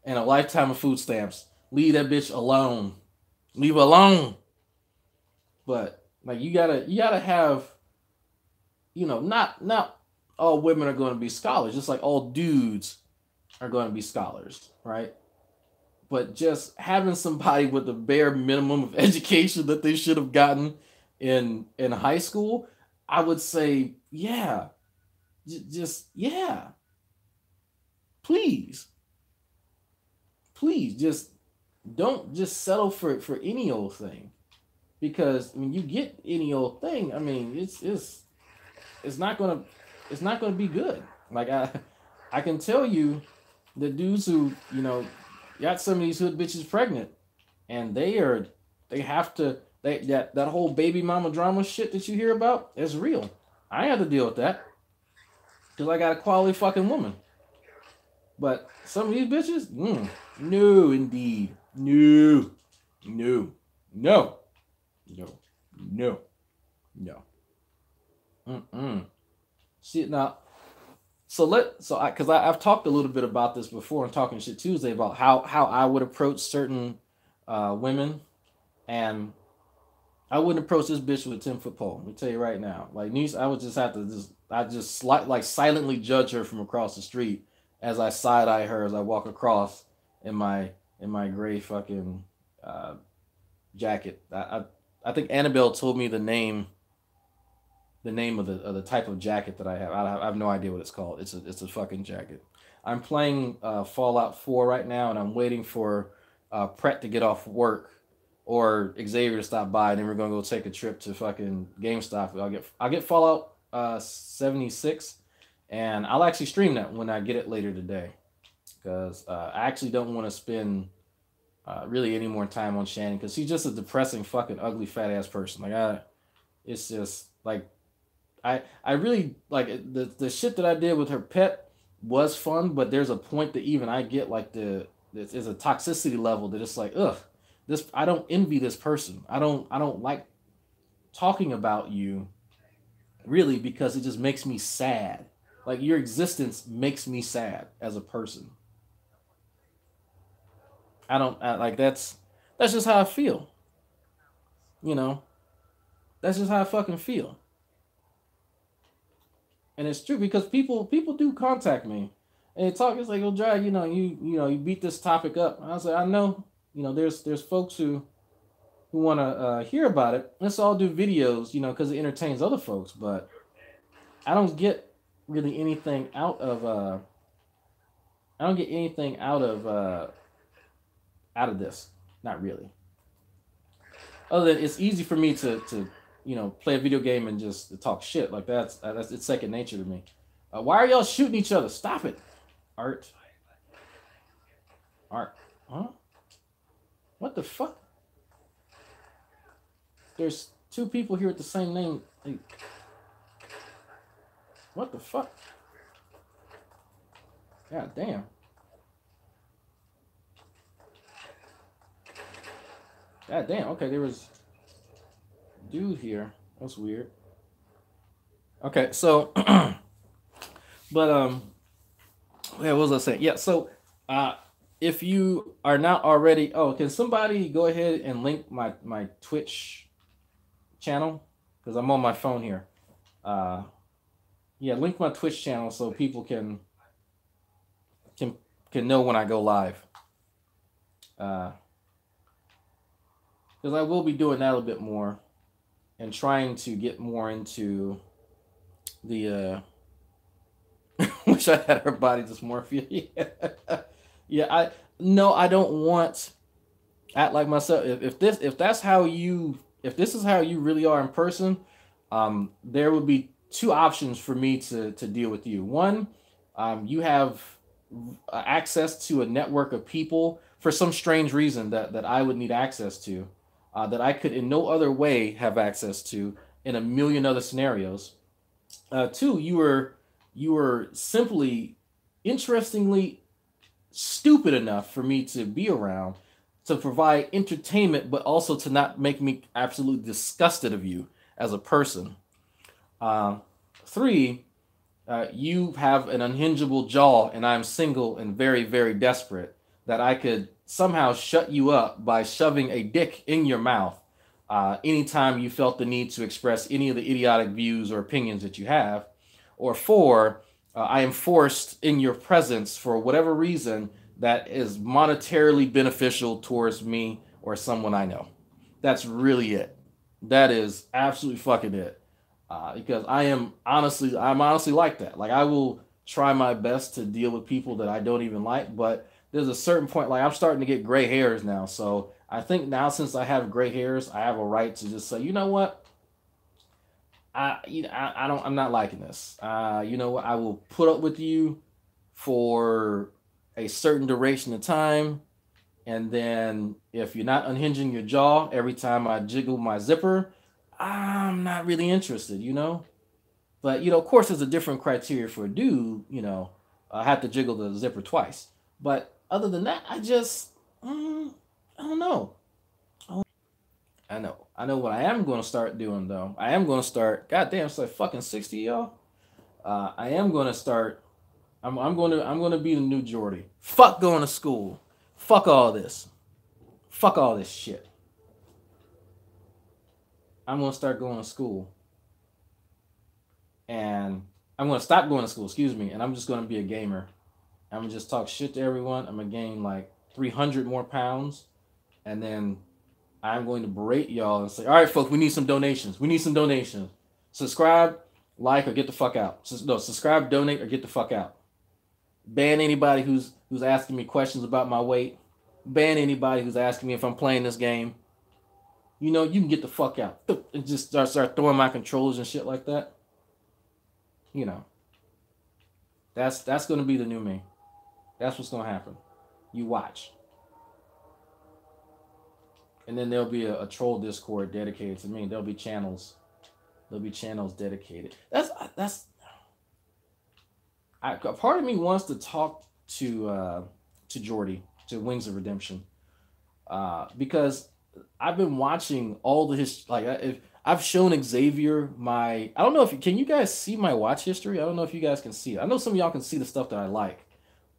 and a lifetime of food stamps. Leave that bitch alone. Leave her alone. But like you gotta have, not all women are going to be scholars, just like all dudes are going to be scholars, right? But just having somebody with the bare minimum of education that they should have gotten in high school, I would say, yeah, yeah. Please, just don't just settle for any old thing, because when you get any old thing, it's not gonna be good. Like I can tell you, the dudes who got some of these hood bitches pregnant, and that whole baby mama drama shit that you hear about is real. I had to deal with that because I got a quality fucking woman. But some of these bitches, no, indeed, no. See now. Because I've talked a little bit about this before on Talking Shit Tuesday about how I would approach certain women, and I wouldn't approach this bitch with a 10-foot pole. Let me tell you right now, like Niece, I would just have to silently judge her from across the street as I side eye her as I walk across in my gray fucking jacket. I think Annabelle told me the name of the type of jacket that I have. I have no idea what it's called. It's a fucking jacket. I'm playing Fallout 4 right now, and I'm waiting for Pratt to get off work, or Xavier to stop by, and then we're gonna go take a trip to fucking GameStop. I'll get Fallout 76, and I'll actually stream that when I get it later today, because I actually don't want to spend really any more time on Shannon, because she's just a depressing fucking ugly fat ass person. Like it's just like I really like the shit that I did with her pet was fun, but there's a point that even I get like there's a toxicity level that it's like, ugh, this, I don't envy this person. I don't like talking about you, really, because it just makes me sad. Like, your existence makes me sad as a person. Like, that's just how I feel. You know, that's just how I fucking feel. And it's true, because people do contact me and they talk. It's like, oh, Dry, you beat this topic up. And I was like, I know, there's folks who want to hear about it. Let's all do videos, because it entertains other folks. But I don't get really anything out of out of this. Not really. Other than it's easy for me to play a video game and just talk shit. Like, that's it's second nature to me. Why are y'all shooting each other? Stop it. Art. Huh? What the fuck? There's two people here with the same name. Hey. What the fuck? God damn. God damn. Okay, there was dude here. That's weird. Okay, so but yeah, what was I saying? Yeah, so if you are not already, can somebody go ahead and link my Twitch channel, because I'm on my phone here. Yeah, link my Twitch channel so people can know when I go live. Because I will be doing that a bit more and trying to get more into the wish I had her body dysmorphia. Yeah, I don't want act like myself. If this is how you really are in person, there would be two options for me to deal with you. One, you have access to a network of people for some strange reason that I would need access to, that I could in no other way have access to in a million other scenarios. Two, you were simply, interestingly, stupid enough for me to be around, to provide entertainment, but also to not make me absolutely disgusted of you as a person. Three, you have an unhingeable jaw, and I'm single and very, very desperate, that I could somehow shut you up by shoving a dick in your mouth anytime you felt the need to express any of the idiotic views or opinions that you have. Or four, I am forced in your presence for whatever reason that is monetarily beneficial towards me or someone I know. That's really it. That is absolutely fucking it. Because I'm honestly like that. Like, I will try my best to deal with people that I don't even like, but there's a certain point, like, I'm starting to get gray hairs now. So I think now, since I have gray hairs, I have a right to just say, you know what? I'm not liking this. You know what? I will put up with you for a certain duration of time. And then if you're not unhinging your jaw every time I jiggle my zipper, I'm not really interested, But, of course, there's a different criteria for a dude, I have to jiggle the zipper twice. But other than that, I just, I don't know. I know what I am going to start doing, though. I am going to start, goddamn, it's like fucking 60, y'all. I am going to start, I'm going to be the new Jordy. Fuck going to school. Fuck all this. Fuck all this shit. I'm going to start going to school. And I'm going to stop going to school, and I'm just going to be a gamer. I'm going to just talk shit to everyone. I'm going to gain like 300 more pounds. And then I'm going to berate y'all and say, all right, folks, we need some donations. Subscribe, like, or get the fuck out. Subscribe, donate, or get the fuck out. Ban anybody who's asking me questions about my weight. ban anybody who's asking me if I'm playing this game. You know, you can get the fuck out. And just start throwing my controllers and shit like that. You know. That's gonna be the new me. That's what's gonna happen. You watch. And then there'll be a troll Discord dedicated to me. There'll be channels. There'll be channels dedicated. A part of me wants to talk to Jordy, to Wings of Redemption, because I've been watching all the if I've shown Xavier I don't know can you guys see my watch history? I don't know if you guys can see it. I know some of y'all can see the stuff that I like,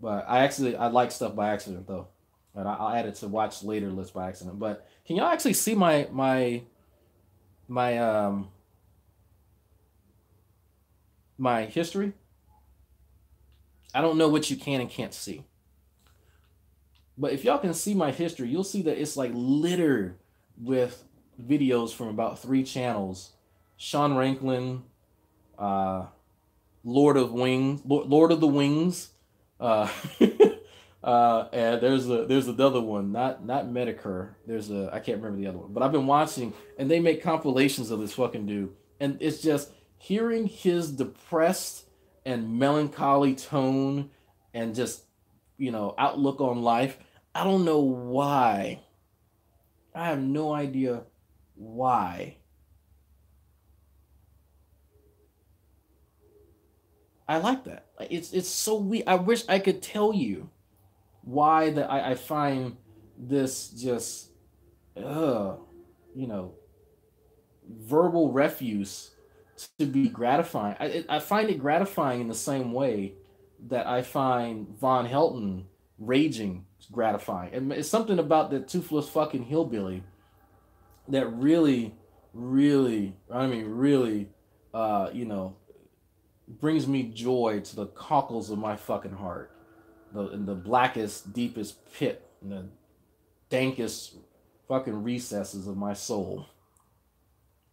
but I like stuff by accident though. But I'll add it to watch later list by accident. But can y'all actually see my history? I don't know what you can and can't see. But if y'all can see my history, you'll see that it's like littered with videos from about 3 channels. Sean Ranklin, Lord of the Wings, and there's another one, not Medicare. I can't remember the other one, but I've been watching, and they make compilations of this fucking dude, and it's just hearing his depressed and melancholy tone, and just outlook on life. I don't know why. I have no idea why. I like that. It's so weird. I wish I could tell you why that I find this just verbal refuse to be gratifying. I find it gratifying in the same way that I find Von Helton raging gratifying. And it's something about the toothless fucking hillbilly that really brings me joy to the cockles of my fucking heart. In the blackest, deepest pit, in the dankest fucking recesses of my soul.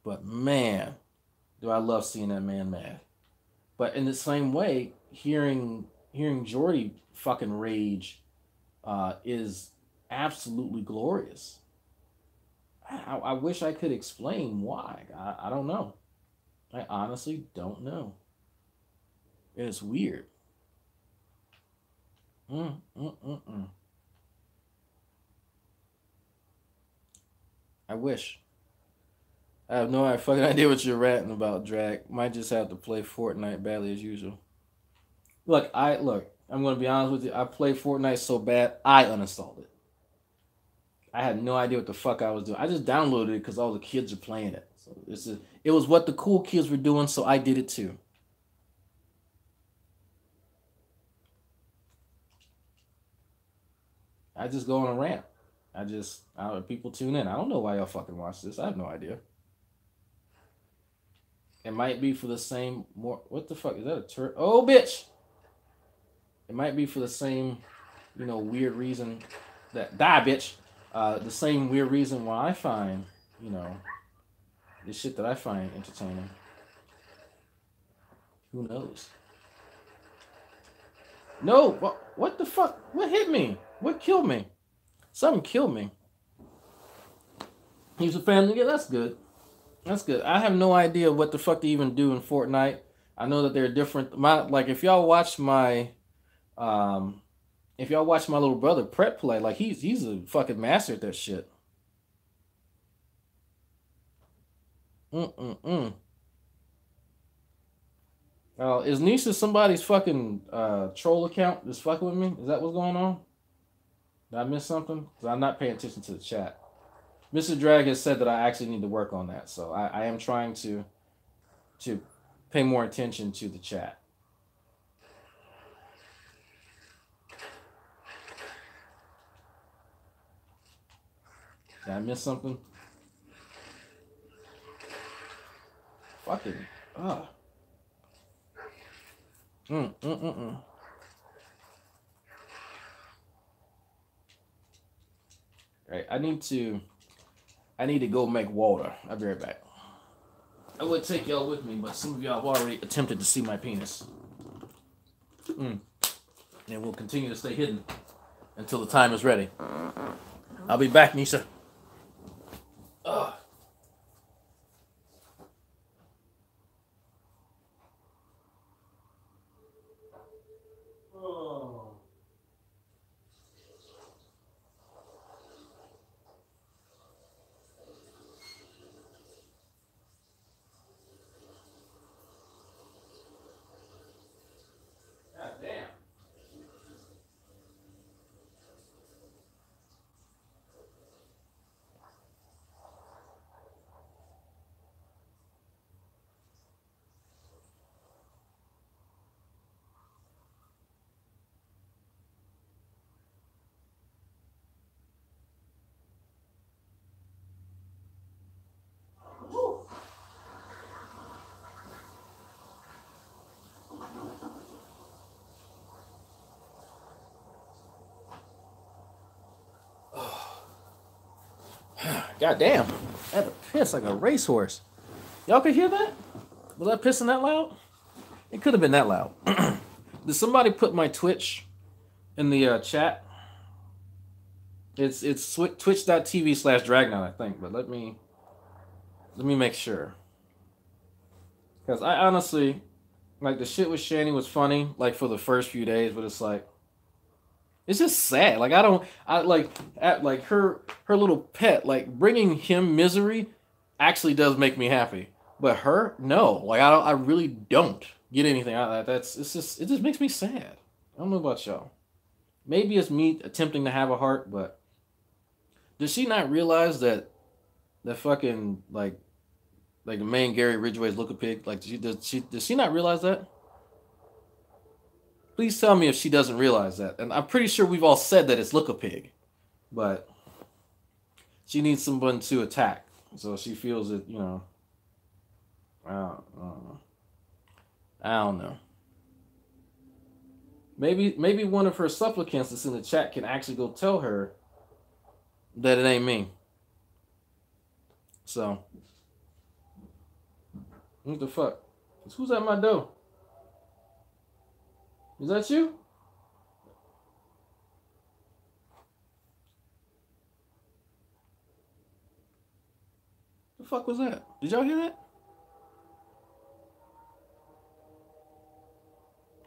But man, do I love seeing that man mad. But in the same way, hearing Jordy fucking rage is absolutely glorious. I wish I could explain why. I don't know. I honestly don't know. It's weird. I wish. I have no fucking idea what you're ranting about, Drag. Might just have to play Fortnite badly as usual. Look, I'm gonna be honest with you. I played Fortnite so bad, I uninstalled it. I had no idea what the fuck I was doing. I just downloaded it because all the kids are playing it. So it was what the cool kids were doing, so I did it too. I just go on a rant. People tune in. I don't know why y'all fucking watch this. I have no idea. It might be for the same what the fuck is that, a turret? Oh bitch! It might be for the same, weird reason that die bitch. The same weird reason why I find, the shit that I find entertaining. Who knows? No, what the fuck? What hit me? What killed me? Something killed me. He's a family. Yeah, that's good. That's good. I have no idea what the fuck to even do in Fortnite. I know that they're different. If y'all watch my little brother Pret play, like he's a fucking master at that shit. Is Nisha somebody's fucking troll account that's fucking with me? Is that what's going on? Did I miss something? Because I'm not paying attention to the chat. Mr. Drag has said that I actually need to work on that, so I am trying to pay more attention to the chat. Did I miss something? Fucking Right, I need to go make water. I'll be right back. I would take y'all with me, but some of y'all have already attempted to see my penis. And it will continue to stay hidden until the time is ready. I'll be back, Nisha. Ugh. God damn. God damn. I had to piss like a racehorse. Y'all could hear that? Was I pissing that loud? It could have been that loud. Did somebody put my Twitch in the chat? It's twitch.tv/Dragnaut, I think, but let me make sure. Because I honestly, like, the shit with Shani was funny, like, for the first few days, but it's like, it's just sad. Like, like her little pet, like, bringing him misery actually does make me happy. But her, no. Like, I really don't get anything out of that. It just makes me sad. I don't know about y'all. Maybe it's me attempting to have a heart, but does she not realize that fucking, like the main Gary Ridgway's Look a Pig? Like, does she not realize that? Please tell me if she doesn't realize that. And I'm pretty sure we've all said that it's Look a Pig. But she needs someone to attack. So she feels it, you know. I don't know. Maybe one of her supplicants that's in the chat can actually go tell her that it ain't me. So, what the fuck? Who's at my door? Is that you? The fuck was that? Did y'all hear that?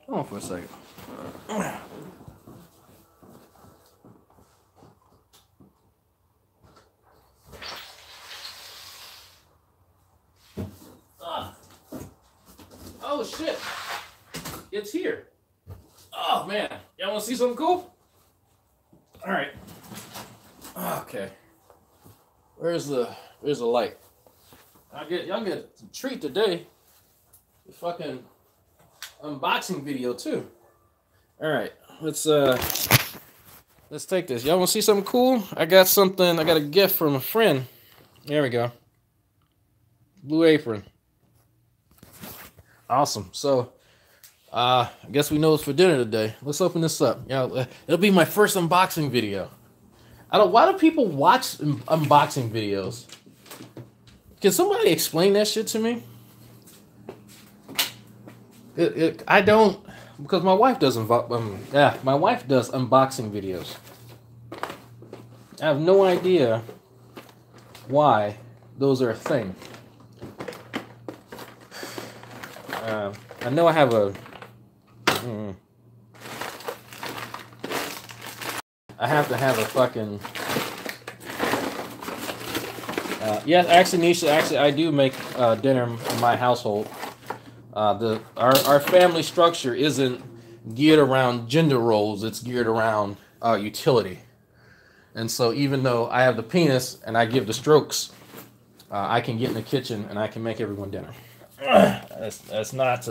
Hold on for a second. Oh shit! It's here. Oh man, y'all want to see something cool? All right. Okay. Where's the light? Y'all get a treat today. The fucking unboxing video too. All right, let's take this. Y'all want to see something cool? I got a gift from a friend. There we go. Blue Apron. Awesome. So, I guess we know it's for dinner today. Let's open this up. Yeah, it'll be my first unboxing video. Why do people watch unboxing videos? Can somebody explain that shit to me? I don't, because my wife does my wife does unboxing videos. I have no idea why those are a thing. I know I have a. I have to have a fucking. Yes, actually, Nisha. I do make dinner in my household. Our family structure isn't geared around gender roles. It's geared around utility. And so, even though I have the penis and I give the strokes, I can get in the kitchen and I can make everyone dinner. That's not.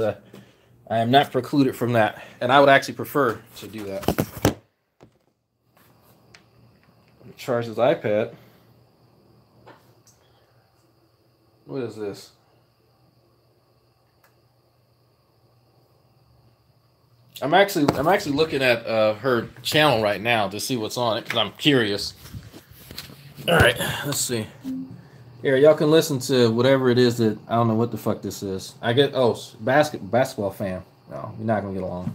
I am not precluded from that, and I would actually prefer to do that. Charge this iPad. What is this? I'm actually looking at her channel right now to see what's on it because I'm curious. All right, let's see. Here, y'all can listen to whatever it is that I don't know what the fuck this is. I get basketball fan. No, you're not gonna get along.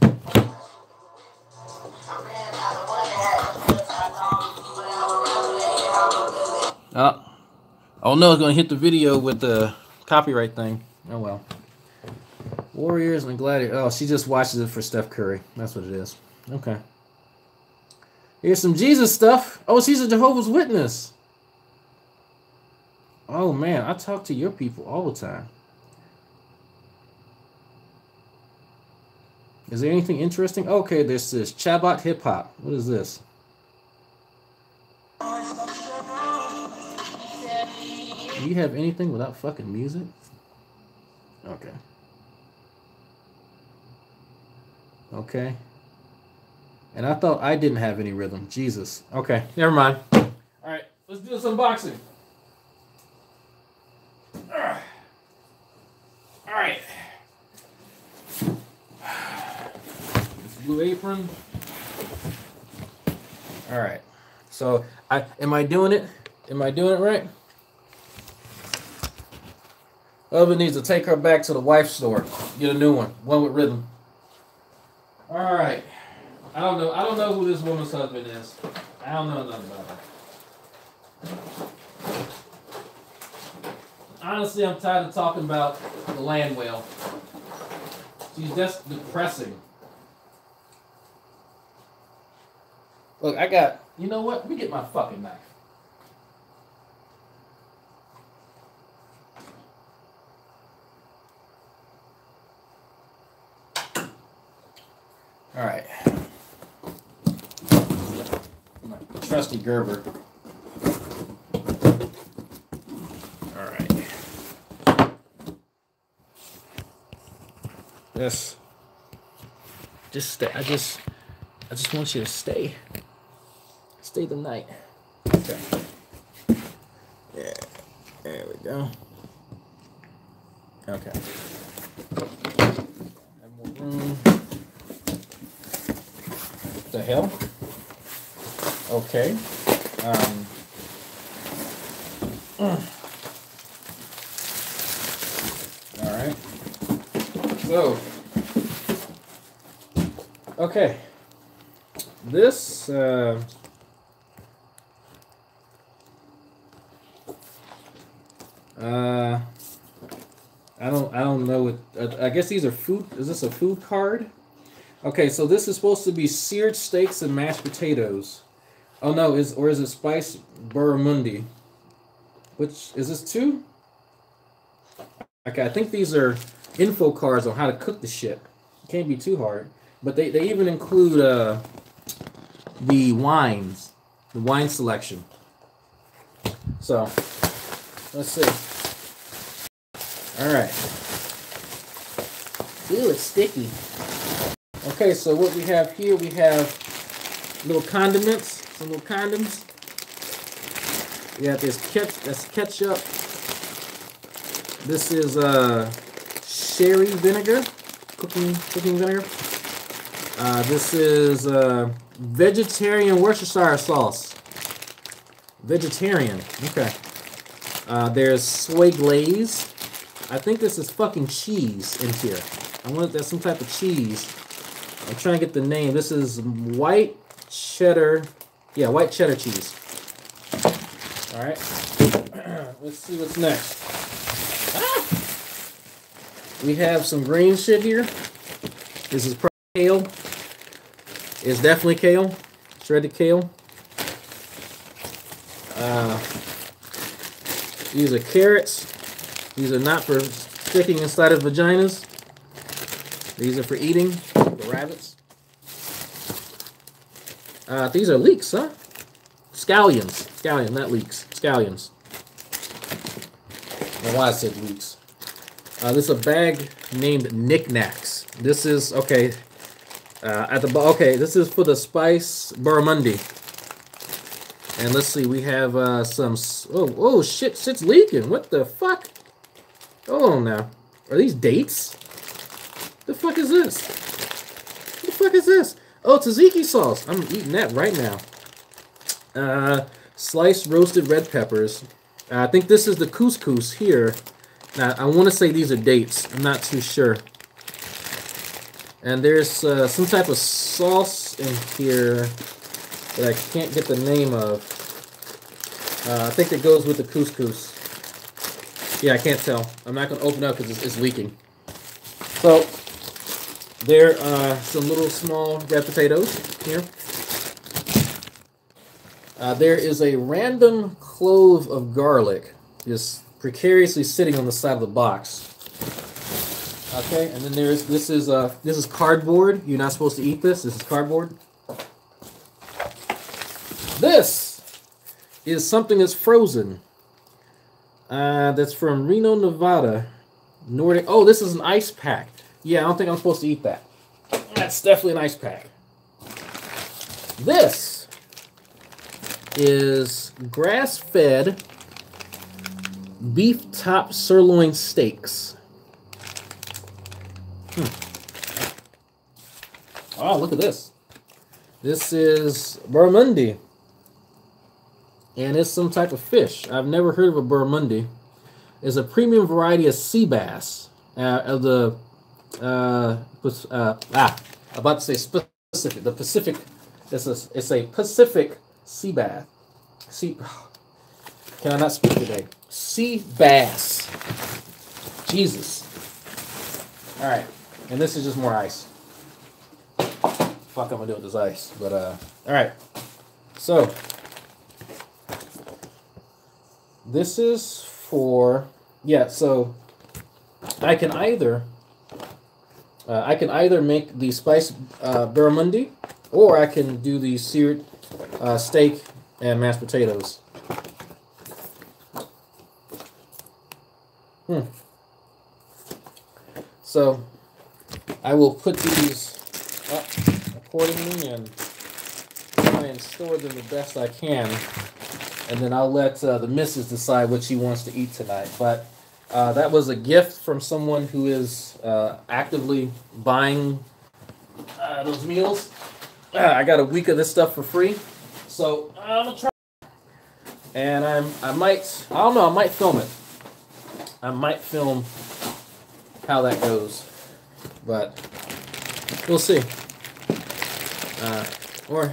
Oh no, it's gonna hit the video with the copyright thing. Oh well. Warriors and Gladiators. Oh, she just watches it for Steph Curry. That's what it is. Okay. Here's some Jesus stuff. Oh, she's a Jehovah's Witness. Oh man, I talk to your people all the time. Is there anything interesting? Okay, there's this Chabot hip hop. What is this? Do you have anything without fucking music? Okay. Okay. And I thought I didn't have any rhythm. Jesus. Okay, never mind. All right, let's do some boxing. All right. This Blue Apron. All right. So, am I doing it? Am I doing it right? Husband needs to take her back to the wife store. Get a new one with rhythm. All right. I don't know who this woman's husband is. I don't know nothing about her. Honestly, I'm tired of talking about the land whale. She's just depressing. Look, you know what? Let me get my fucking knife. All right. My trusty Gerber. All right. Yes. Just stay. I just want you to stay. Stay the night. Okay. Yeah. There we go. Okay. Have more room. What the hell? Okay. All right. So. Okay. This. I don't know what. I guess these are food. Is this a food card? Okay, so this is supposed to be seared steaks and mashed potatoes. Oh no, is it spiced barramundi? Which is this two? Okay, I think these are info cards on how to cook the shit. It can't be too hard. But they even include the wines, the wine selection. So let's see. All right. Ooh, it's sticky. Okay, so what we have here, we have little condiments, some little condoms. We have this ketchup. This is sherry vinegar, cooking vinegar. This is vegetarian Worcestershire sauce. Vegetarian, okay. There's soy glaze. I think this is fucking cheese in here. There's some type of cheese. I'm trying to get the name. This is white cheddar. Yeah, white cheddar cheese. All right. Let's see what's next. Ah! We have some green shit here. This is probably kale. It's definitely kale. Shredded kale. These are carrots. These are not for sticking inside of vaginas. These are for eating, the rabbits. These are leeks, huh? Scallions. Scallion, not leeks. Scallions. I don't know why I said leeks. This is a bag named Knickknacks. This is, okay. Okay, this is for the spice barramundi. And let's see, we have some. Oh shit, shit's leaking. What the fuck? Hold on now. Are these dates? The fuck is this? What the fuck is this? Oh, tzatziki sauce. I'm eating that right now. Sliced roasted red peppers. I think this is the couscous here. Now, I want to say these are dates. I'm not too sure. And there's some type of sauce in here that I can't get the name of. I think it goes with the couscous. Yeah, I can't tell. I'm not going to open it up because it's leaking. So, there are some little small red potatoes here. There is a random clove of garlic just precariously sitting on the side of the box. Okay, and then this is cardboard. You're not supposed to eat this. This is cardboard. This is something that's frozen. That's from Reno, Nevada. Nordic. Oh, this is an ice pack. Yeah, I don't think I'm supposed to eat that. That's definitely an ice pack. This is grass-fed beef top sirloin steaks. Oh, look at this. This is barramundi. And it's some type of fish. I've never heard of a barramundi. It's a premium variety of sea bass. Of the about to say specific. The Pacific. It's a Pacific sea bass. Can I not speak today? Sea bass. Jesus. All right, and this is just more ice. Fuck, I'm gonna do with this ice. But all right. So this is for So I can either make the spiced barramundi, or I can do the seared steak and mashed potatoes. So I will put these up accordingly and try and store them the best I can, and then I'll let the missus decide what she wants to eat tonight. But that was a gift from someone who is actively buying those meals. I got a week of this stuff for free, so I'm gonna try. And I might film it. I might film how that goes, but we'll see. Or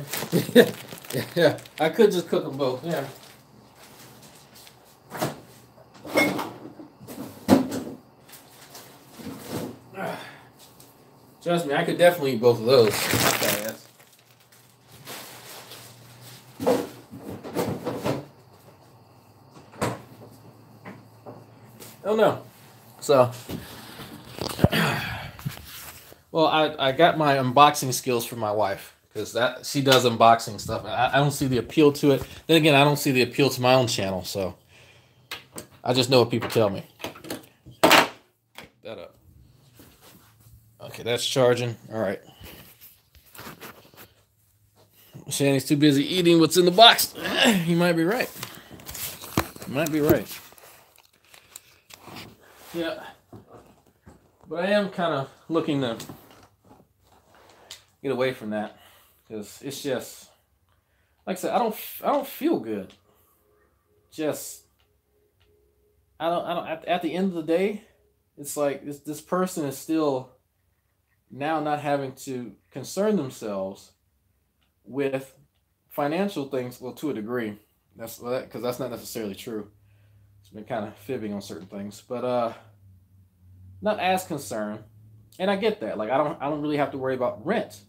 yeah, I could just cook them both. Yeah. Trust me, I could definitely eat both of those. Okay, yes. Oh no. So, well, I got my unboxing skills from my wife, because she does unboxing stuff. I don't see the appeal to it. Then again, I don't see the appeal to my own channel, so I just know what people tell me. That up. Okay, that's charging. All right. Shanny's too busy eating what's in the box. He might be right. Yeah. But I am kind of looking to get away from that, because it's just, like I said, I don't feel good. Just I don't at the end of the day, it's like this person is still now not having to concern themselves with financial things. Well, to a degree, that's because that's not necessarily true. It's been kind of fibbing on certain things, but not as concerned. And I get that. Like I don't really have to worry about rent,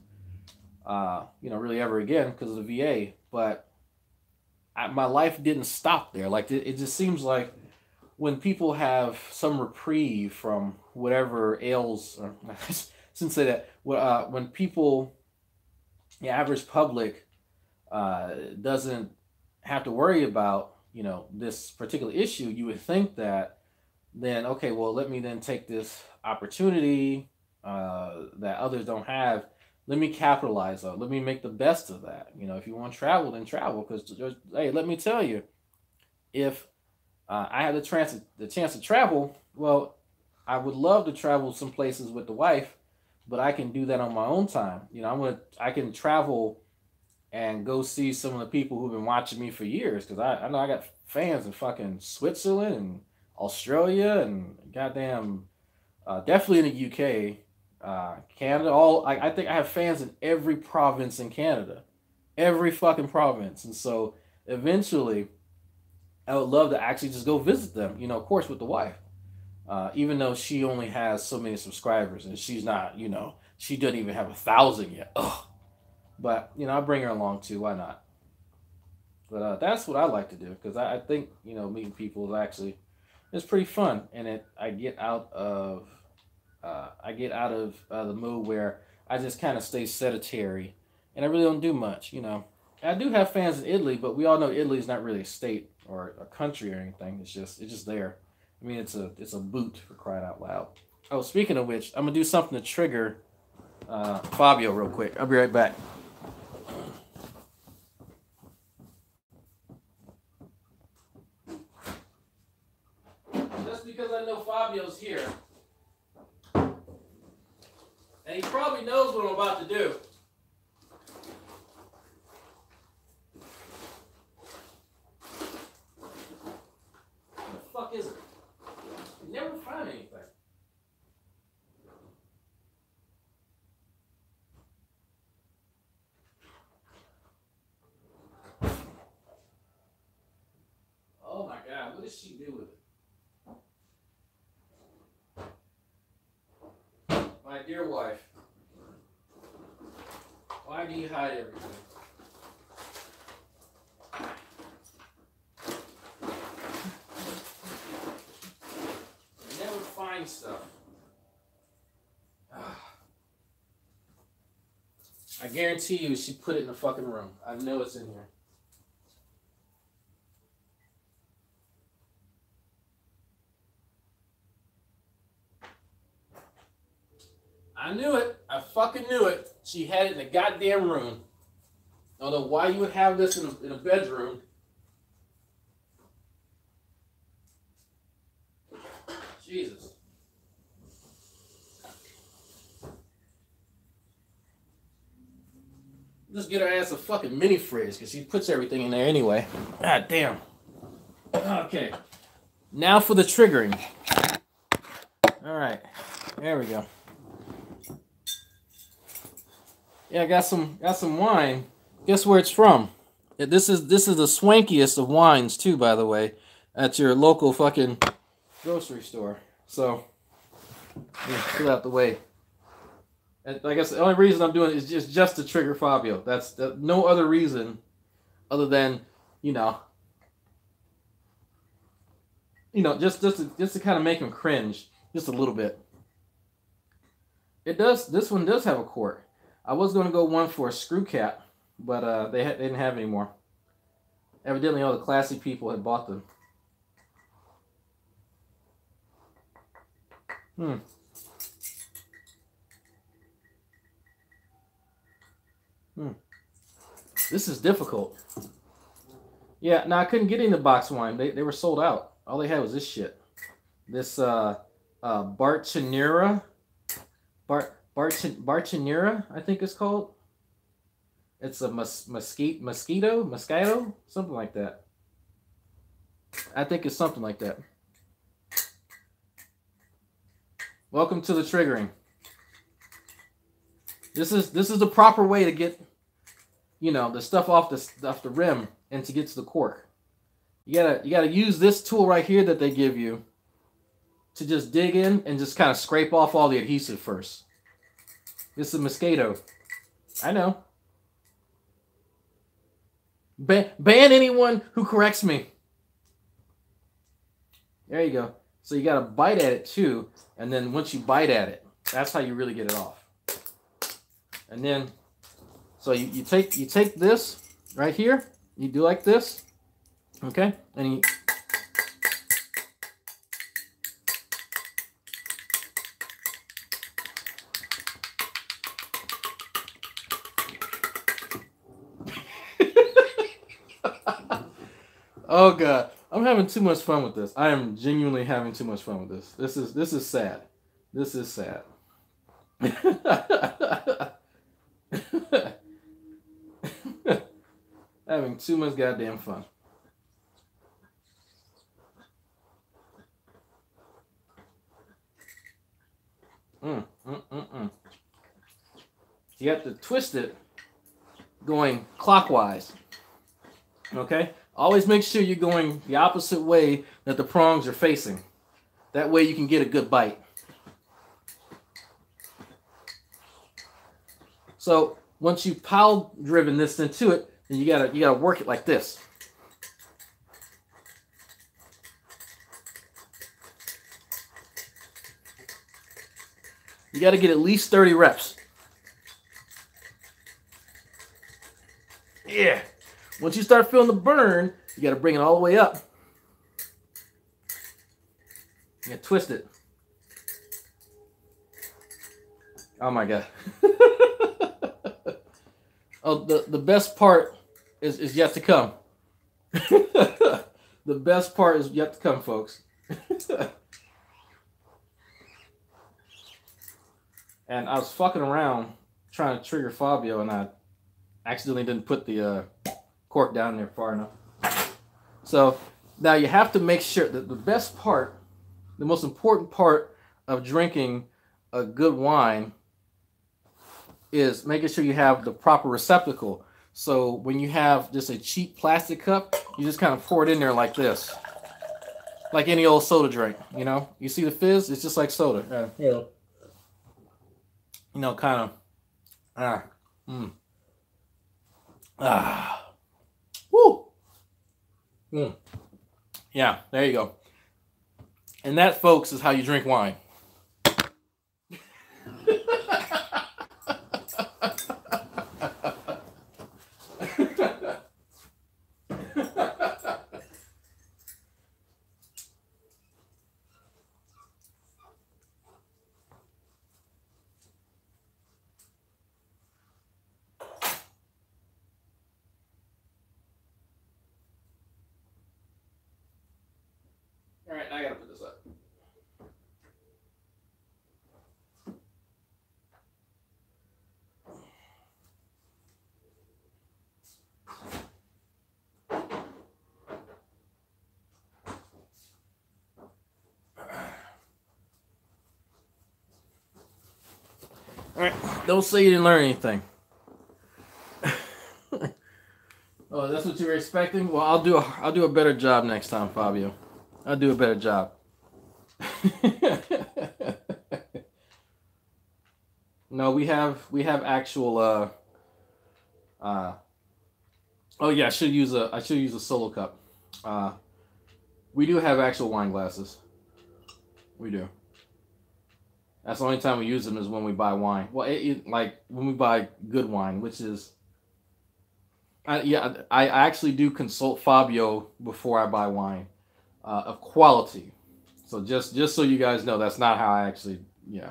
really ever again because of the VA. But my life didn't stop there. Like it just seems like when people have some reprieve from whatever ails, or since say that, when people, the average public, doesn't have to worry about this particular issue, you would think that then, okay, well, let me then take this opportunity that others don't have. Let me capitalize on it. Let me make the best of that. If you want to travel, then travel. Because, hey, let me tell you, if I had the chance to travel, well, I would love to travel some places with the wife, but I can do that on my own time. I can travel and go see some of the people who've been watching me for years, because I know I got fans in fucking Switzerland and Australia and goddamn, definitely in the UK, Canada. I think I have fans in every province in Canada, every fucking province. And so eventually, I would love to actually just go visit them, you know, of course with the wife. Even though she only has so many subscribers and she's not, you know, she doesn't even have 1,000 yet. Ugh. But, you know, I bring her along too. Why not? But that's what I like to do because I think, you know, meeting people is actually, it's pretty fun. And I get out of, the mood where I just kind of stay sedentary and I really don't do much, you know. I do have fans in Italy, but we all know Italy is not really a state or a country or anything. It's just there. I mean, it's a boot for crying out loud. Oh, speaking of which, I'm gonna do something to trigger Fabio real quick. I'll be right back. Just because I know Fabio's here, and he probably knows what I'm about to do. What the fuck is it? You never find anything. Oh my God, what does she do with it? My dear wife, why do you hide everything? You never find stuff. I guarantee you she put it in the fucking room. I know it's in here. I knew it. I fucking knew it. She had it in the goddamn room. I don't know why you would have this in a bedroom. Jesus. Just get her ass a fucking mini fridge because she puts everything in there anyway. God damn. Okay. Now for the triggering. All right. There we go. Yeah, I got some wine. Guess where it's from? This is the swankiest of wines too, by the way, at your local fucking grocery store. So, yeah, get out the way. And I guess the only reason I'm doing it is just to trigger Fabio. That's no other reason, other than just to kind of make him cringe just a little bit. It does. This one does have a cork. I was going to go one for a screw cap, but they didn't have any more. Evidently, all the classy people had bought them. This is difficult. Yeah, no, I couldn't get any box wine. They were sold out. All they had was this shit. This Barchanera. Barchanera, I think it's called. It's a mosquito, something like that. I think it's something like that. Welcome to the triggering. This is the proper way to get, the stuff off the rim and to get to the cork. You gotta use this tool right here that they give you to just dig in and just kind of scrape off all the adhesive first. This is a mosquito. I know. Ban anyone who corrects me. There you go. So you got to bite at it too, and then once you bite at it, that's how you really get it off. And then, so you take this right here. You do like this, okay? And you. Oh God, I'm having too much fun with this. I am genuinely having too much fun with this. This is sad. This is sad. Having too much goddamn fun. You have to twist it going clockwise. Okay? Always make sure you're going the opposite way that the prongs are facing. That way you can get a good bite. So once you've pile driven this into it, then you gotta work it like this. You gotta get at least 30 reps. Yeah. Once you start feeling the burn, you gotta bring it all the way up. You gotta twist it. Oh my God. Oh, the best part is yet to come. The best part is yet to come, folks. And I was fucking around trying to trigger Fabio, and I accidentally didn't put the cork down there far enough. So now you have to make sure that the best part, the most important part of drinking a good wine is making sure you have the proper receptacle. So when you have just a cheap plastic cup, you just kind of pour it in there like this. Like any old soda drink, you know? You see the fizz? It's just like soda. Yeah. You know, kind of, woo. Yeah, there you go. And that, folks, is how you drink wine. All right, I gotta put this up. All right, don't say you didn't learn anything. Oh, that's what you were expecting? Well, I'll do a better job next time, Fabio. I'll do a better job. No, we have actual oh yeah, I should use a solo cup. We do have actual wine glasses. We do. That's the only time we use them is when we buy wine. Well, like when we buy good wine, which is I actually do consult Fabio before I buy wine of quality. So just so you guys know, that's not how I actually, yeah.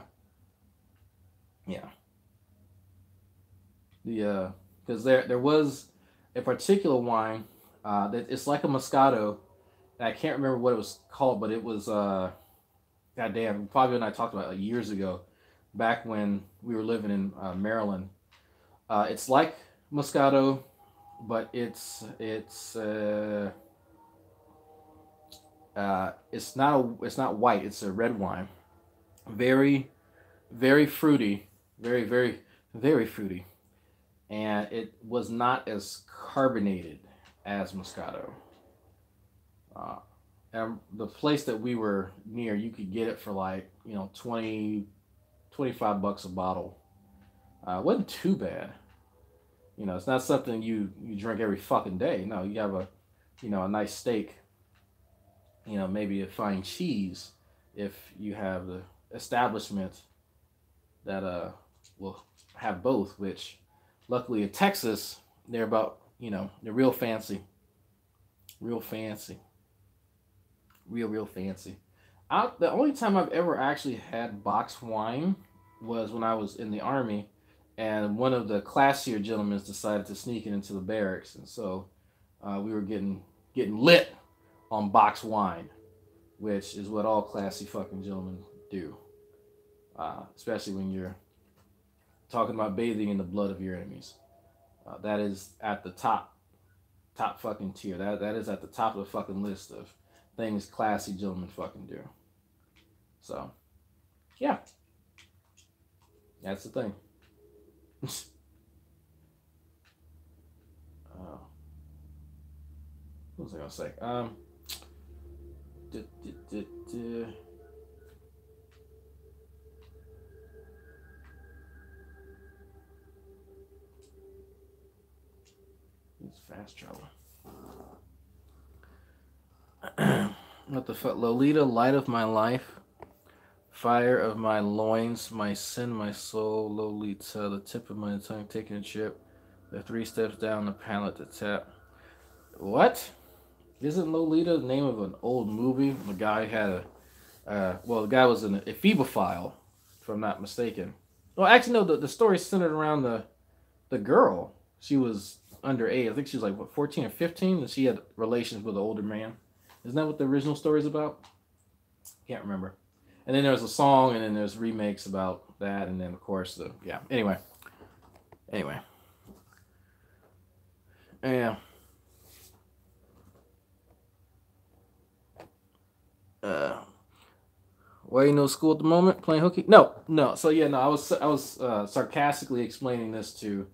Because there was a particular wine that it's like a Moscato. And I can't remember what it was called, but it was goddamn. Fabio and I talked about it years ago, back when we were living in Maryland. It's like Moscato, but it's not white. It's a red wine, very, very fruity, very, very, very fruity, and it was not as carbonated as Moscato. And the place that we were near, you could get it for like, 20, $25 a bottle. It wasn't too bad. It's not something you drink every fucking day. No, you have a nice steak, maybe a fine cheese if you have the establishment that will have both, which luckily in Texas, they're about, they're real fancy. Real fancy. Real fancy. The only time I've ever actually had boxed wine was when I was in the Army, and one of the classier gentlemen decided to sneak it into the barracks, and so we were getting lit on boxed wine, which is what all classy fucking gentlemen do, especially when you're talking about bathing in the blood of your enemies. That is at the top fucking tier. That is at the top of the fucking list of things classy gentlemen fucking do. So, yeah. That's the thing. What was I gonna say? duh, duh, duh, duh. It's fast travel. What the fuck? Lolita, light of my life, fire of my loins, my sin, my soul. Lolita, the tip of my tongue, taking a chip. The 3 steps down the pallet to tap. What? Isn't Lolita the name of an old movie? The guy had the guy was an ephebophile, if I'm not mistaken. Well, actually, no. The story centered around the girl. She was underage. I think she was like what, 14 or 15, and she had relations with an older man. Isn't that what the original story is about? Can't remember. And then there's a song, and then there's remakes about that, and then of course yeah. Anyway. Yeah. Why you no school at the moment? Playing hooky? No. So yeah, no. I was sarcastically explaining this to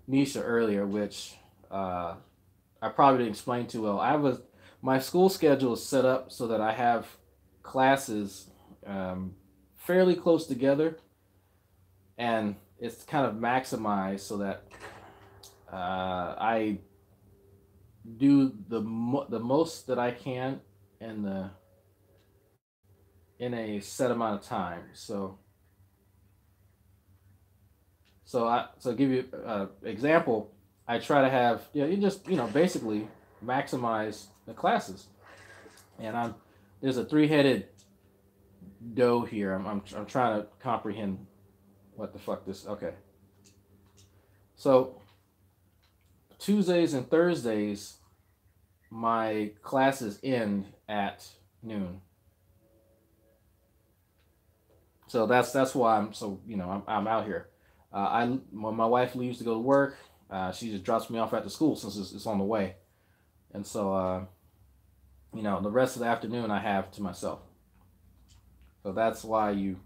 Nisha earlier, which I probably didn't explain too well. My school schedule is set up so that I have classes fairly close together, and it's kind of maximized so that I do the most that I can in a set amount of time. So give you an example. I try to have basically maximize the classes, and there's a 3-headed dough here. I'm trying to comprehend what the fuck this. Okay, so Tuesdays and Thursdays, my classes end at noon. So that's why I'm out here. When my wife leaves to go to work, she just drops me off at the school since it's on the way, and so the rest of the afternoon I have to myself. So that's why you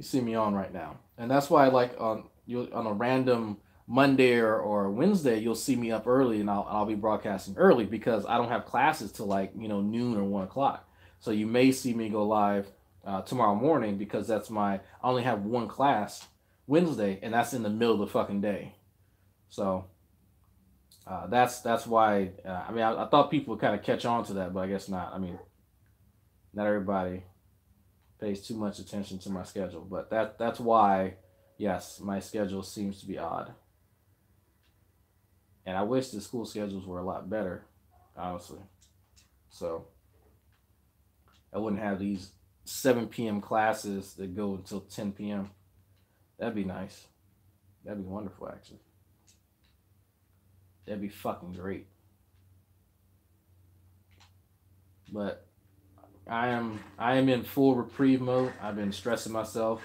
see me on right now, and that's why like on a random Monday or Wednesday you'll see me up early, and I'll be broadcasting early because I don't have classes till like noon or 1 o'clock. So you may see me go live tomorrow morning because I only have one class Wednesday, and that's in the middle of the fucking day. So that's why. I thought people would kind of catch on to that, but I guess not. I mean, not everybody pays too much attention to my schedule, but that's why. Yes, my schedule seems to be odd, and I wish the school schedules were a lot better, honestly. So I wouldn't have these 7 p.m. classes that go until 10 p.m. That'd be nice. That'd be wonderful, actually. That'd be fucking great. But I am in full reprieve mode. I've been stressing myself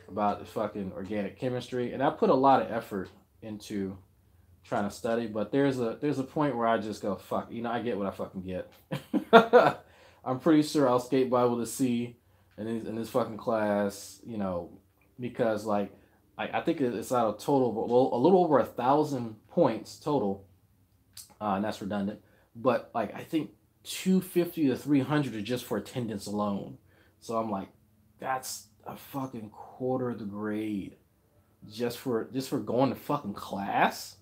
about the fucking organic chemistry, and I put a lot of effort into trying to study. But there's a point where I just go, fuck. I get what I fucking get. I'm pretty sure I'll skate by with a C in this fucking class. Because like I think it's out of total a little over 1,000 points total, and that's redundant. But like I think 250 to 300 are just for attendance alone. So I'm like, that's a fucking quarter of the grade just for going to fucking class.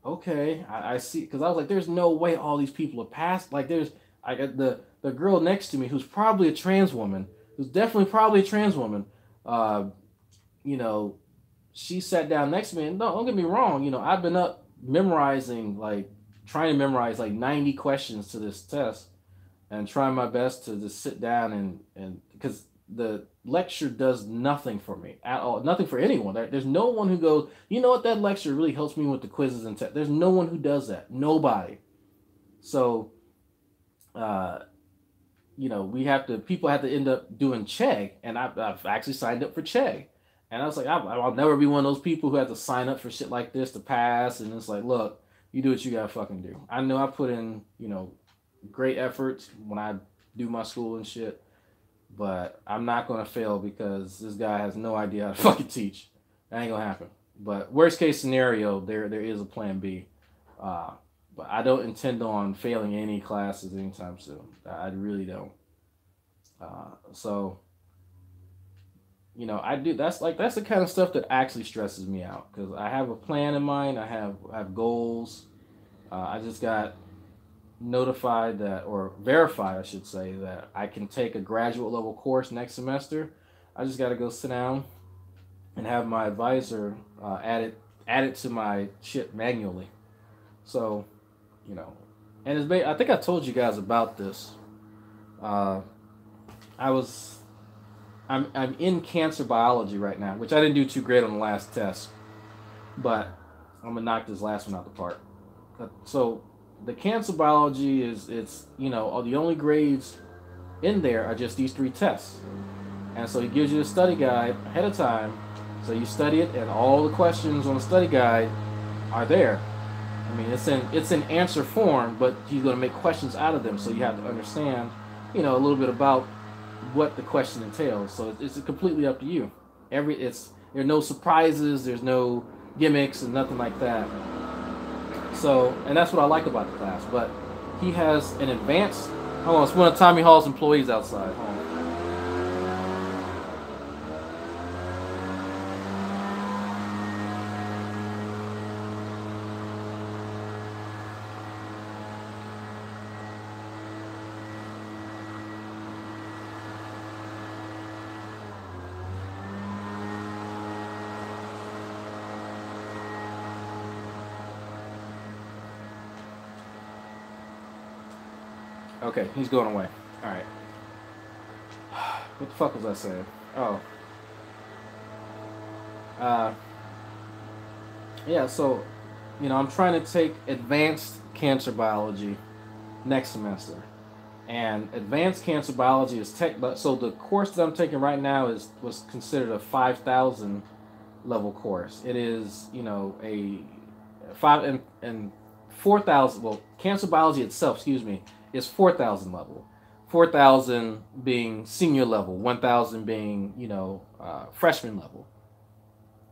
Okay, I see. Because I was like, there's no way all these people are passed. Like I got the girl next to me who's probably a trans woman, who's definitely probably a trans woman. She sat down next to me, and no, don't get me wrong. I've been up trying to memorize like 90 questions to this test, and trying my best to just sit down and because the lecture does nothing for me at all, nothing for anyone. There's no one who goes, what, that lecture really helps me with the quizzes and tests. There's no one who does that. Nobody. So, people have to end up doing Chegg, and I've actually signed up for Chegg. And I was like, I'll never be one of those people who have to sign up for shit like this to pass. And it's like, look, you do what you gotta fucking do. I know I put in, great efforts when I do my school and shit, but I'm not gonna fail because this guy has no idea how to fucking teach. That ain't gonna happen. But worst case scenario, there is a plan B. but I don't intend on failing any classes anytime soon. I really don't. So you know, I do. That's the kind of stuff that actually stresses me out because I have a plan in mind. I have goals. I just got notified that, or verified, I should say, that I can take a graduate level course next semester. I just got to go sit down and have my advisor add it to my shit manually. So, you know, and I think I told you guys about this. Uh, I was I'm in cancer biology right now, which I didn't do too great on the last test, but I'm gonna knock this last one out the park. So the cancer biology it's you know the only grades in there are just these three tests, and so he gives you a study guide ahead of time, so you study it, and all the questions on the study guide are there. I mean, it's in answer form, but he's gonna make questions out of them, so you have to understand, you know, a little bit about what the question entails. So it's completely up to you. There are no surprises, there's no gimmicks and nothing like that. So, and that's what I like about the class. But he has an advanced. Hold on, it's one of Tommy Hall's employees outside. Hold on. Okay, he's going away. All right. What the fuck was I saying? Oh. Uh. Yeah. So, you know, I'm trying to take advanced cancer biology next semester, and advanced cancer biology is tech. But so the course that I'm taking right now was considered a 5,000 level course. It is, you know, a 4,000. Well, cancer biology itself, excuse me, is 4,000 level. 4,000 being senior level, 1,000 being, you know, freshman level.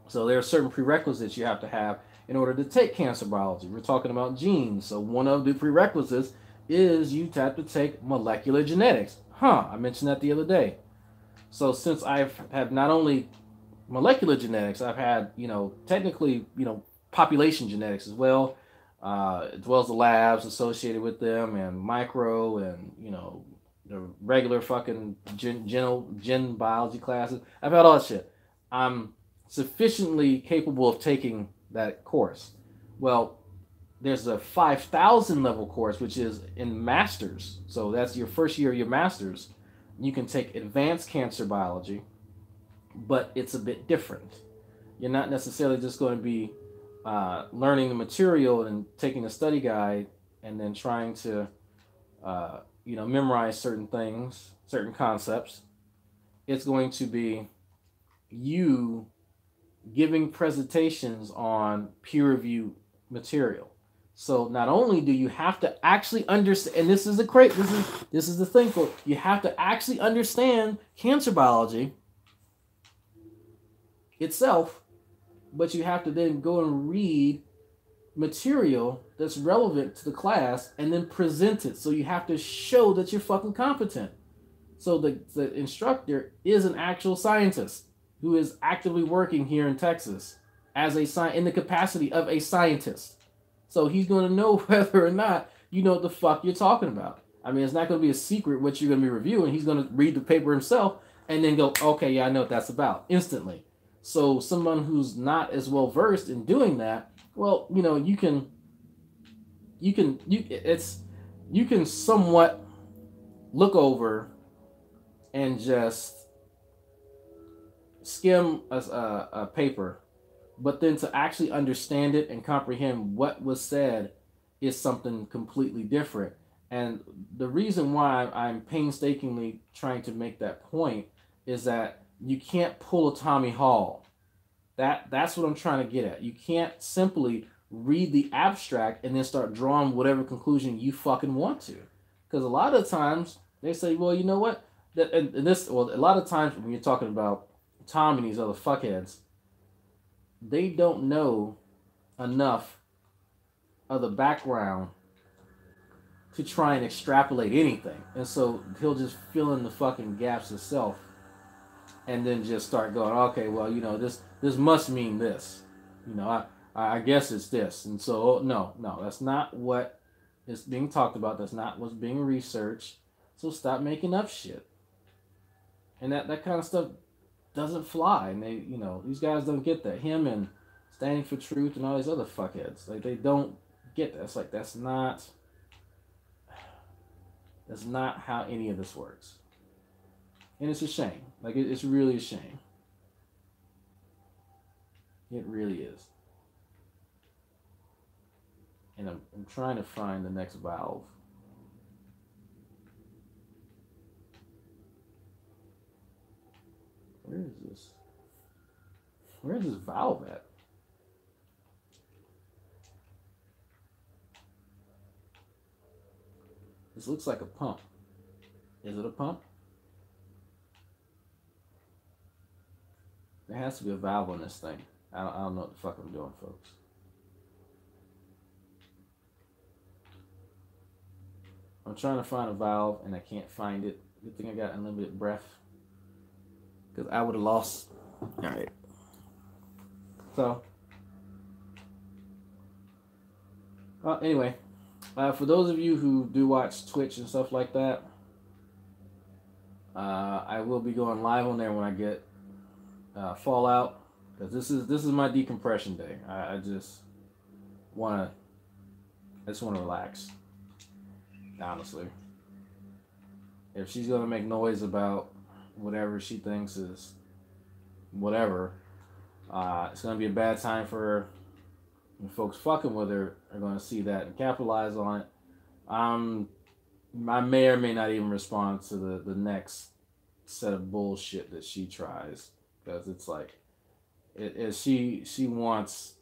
So there are certain prerequisites you have to have in order to take cancer biology. We're talking about genes. So one of the prerequisites is you have to take molecular genetics. I mentioned that the other day. So since I have not only molecular genetics, I've had, you know, technically, you know, population genetics as well as the labs associated with them, and micro, and, you know, the regular fucking gen biology classes. I've had all that shit. I'm sufficiently capable of taking that course. Well, there's a 5,000 level course, which is in masters. So that's your first year of your masters. You can take advanced cancer biology, but it's a bit different. You're not necessarily just going to be learning the material and taking a study guide and then trying to, you know, memorize certain things, certain concepts. It's going to be you giving presentations on peer-reviewed material. So not only do you have to actually understand, and this is the thing, for you have to actually understand cancer biology itself, but you have to then go and read material that's relevant to the class and then present it. So you have to show that you're fucking competent. So the instructor is an actual scientist who is actively working here in Texas as in the capacity of a scientist. So he's going to know whether or not you know what the fuck you're talking about. I mean, it's not going to be a secret what you're going to be reviewing. He's going to read the paper himself and then go, okay, yeah, I know what that's about instantly. So someone who's not as well versed in doing that, well, you know, you can somewhat look over and just skim a paper, but then to actually understand it and comprehend what was said is something completely different. And the reason why I'm painstakingly trying to make that point is that you can't pull a Tommy Hall. That's what I'm trying to get at. You can't simply read the abstract and then start drawing whatever conclusion you fucking want to. Because a lot of times they say, well, you know what? A lot of times when you're talking about Tom and these other fuckheads, they don't know enough of the background to try and extrapolate anything. And so he'll just fill in the fucking gaps himself and then just start going, okay, well, you know, this must mean this. You know, I guess it's this. And so, no, that's not what is being talked about. That's not what's being researched. So stop making up shit. And that kind of stuff doesn't fly. And they, you know, these guys don't get that. Him and Standing for Truth and all these other fuckheads. Like, they don't get that. It's like, that's not how any of this works. And it's a shame. Like, it's really a shame. It really is. And I'm trying to find the next valve. Where is this? Where is this valve at? This looks like a pump. Is it a pump? There has to be a valve on this thing. I don't know what the fuck I'm doing, folks. I'm trying to find a valve and I can't find it. Good thing I got unlimited breath. Because I would have lost. Alright. So. Well, anyway. For those of you who do watch Twitch and stuff like that, I will be going live on there when I get Fallout, because this is my decompression day. I just want to relax. Honestly, if she's gonna make noise about whatever she thinks is whatever, it's gonna be a bad time for her. And folks fucking with her are gonna see that and capitalize on it. I may or may not even respond to the next set of bullshit that she tries, because it's like she wants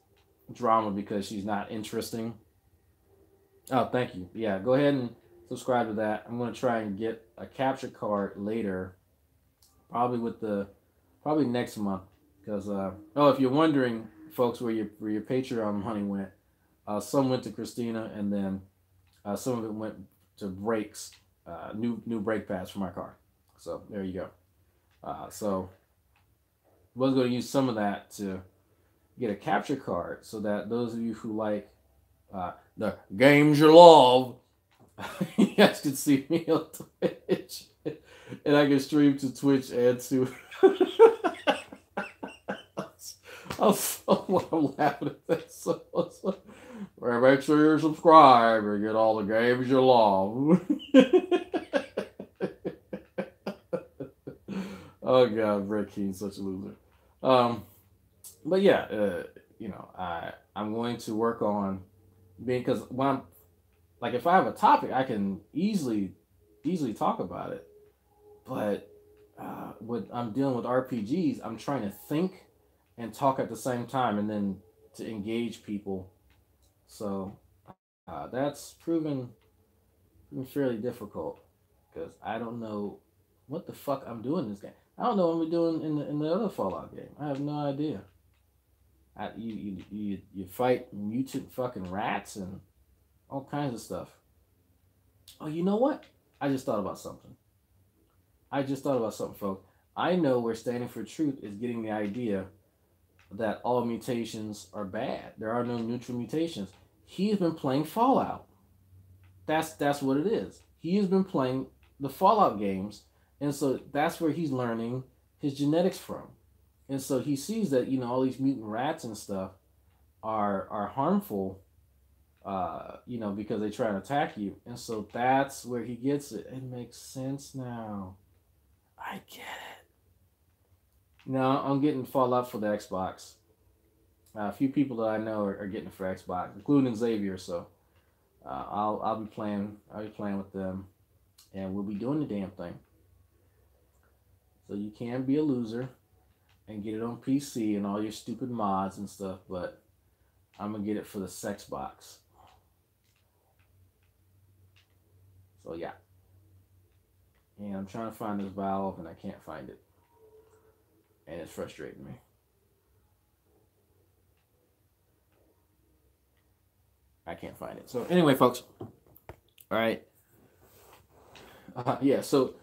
drama because she's not interesting. Oh, thank you. Yeah, go ahead and subscribe to that. I'm gonna try and get a capture card later, probably next month, because if you're wondering, folks, where your Patreon money went, some went to Christina, and then some of it went to brakes, new brake pads for my car. So there you go. So I was going to use some of that to get a capture card, so that those of you who like the games you love, you guys can see me on Twitch, and I can stream to Twitch and to. I'm laughing at that. So make sure you're subscribed and get all the games you love. Oh God, Brett Keen's such a loser. But yeah, you know, I'm going to work on being, because when I'm like, if I have a topic, I can easily talk about it. But when I'm dealing with RPGs, I'm trying to think and talk at the same time, and then to engage people. So that's proven fairly difficult, because I don't know what the fuck I'm doing in this game. I don't know what we're doing in the other Fallout game. I have no idea. You fight mutant fucking rats and all kinds of stuff. Oh, you know what? I just thought about something. Folks. I know where Standing for Truth is getting the idea that all mutations are bad. There are no neutral mutations. He has been playing Fallout. That's what it is. He has been playing the Fallout games, and so that's where he's learning his genetics from. And so he sees that, you know, all these mutant rats and stuff are harmful, you know, because they try to attack you. And so that's where he gets it. It makes sense now. I get it. Now I'm getting Fallout for the Xbox. A few people that I know are getting it for Xbox, including Xavier. So I'll be playing with them, and we'll be doing the damn thing. So you can be a loser and get it on PC and all your stupid mods and stuff, but I'm gonna get it for the sex box. So yeah. And I'm trying to find this valve and I can't find it. And it's frustrating me. I can't find it. So anyway, folks, All right. Yeah. So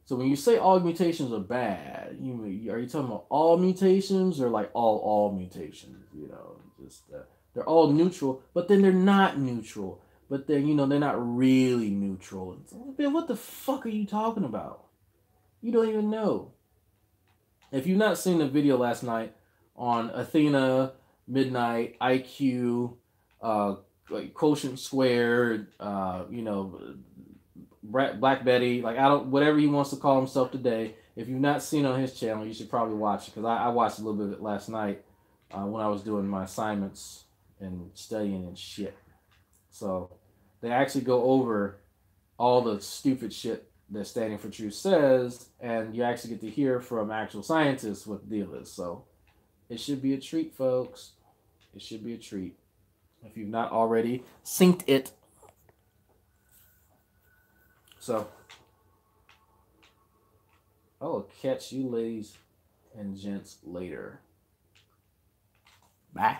when you say all mutations are bad, are you talking about all mutations or like all mutations? You know, just they're all neutral, but then they're not neutral. But they're not really neutral. Man, what the fuck are you talking about? You don't even know. If you've not seen the video last night on Athena, Midnight, IQ, like Quotient Squared, Black Betty, like I don't, whatever he wants to call himself today. If you've not seen on his channel, you should probably watch it because I watched a little bit of it last night when I was doing my assignments and studying and shit. So they actually go over all the stupid shit that Standing for Truth says, and you actually get to hear from actual scientists what the deal is. So it should be a treat, folks. It should be a treat. If you've not already synced it. So I will catch you ladies and gents later. Bye.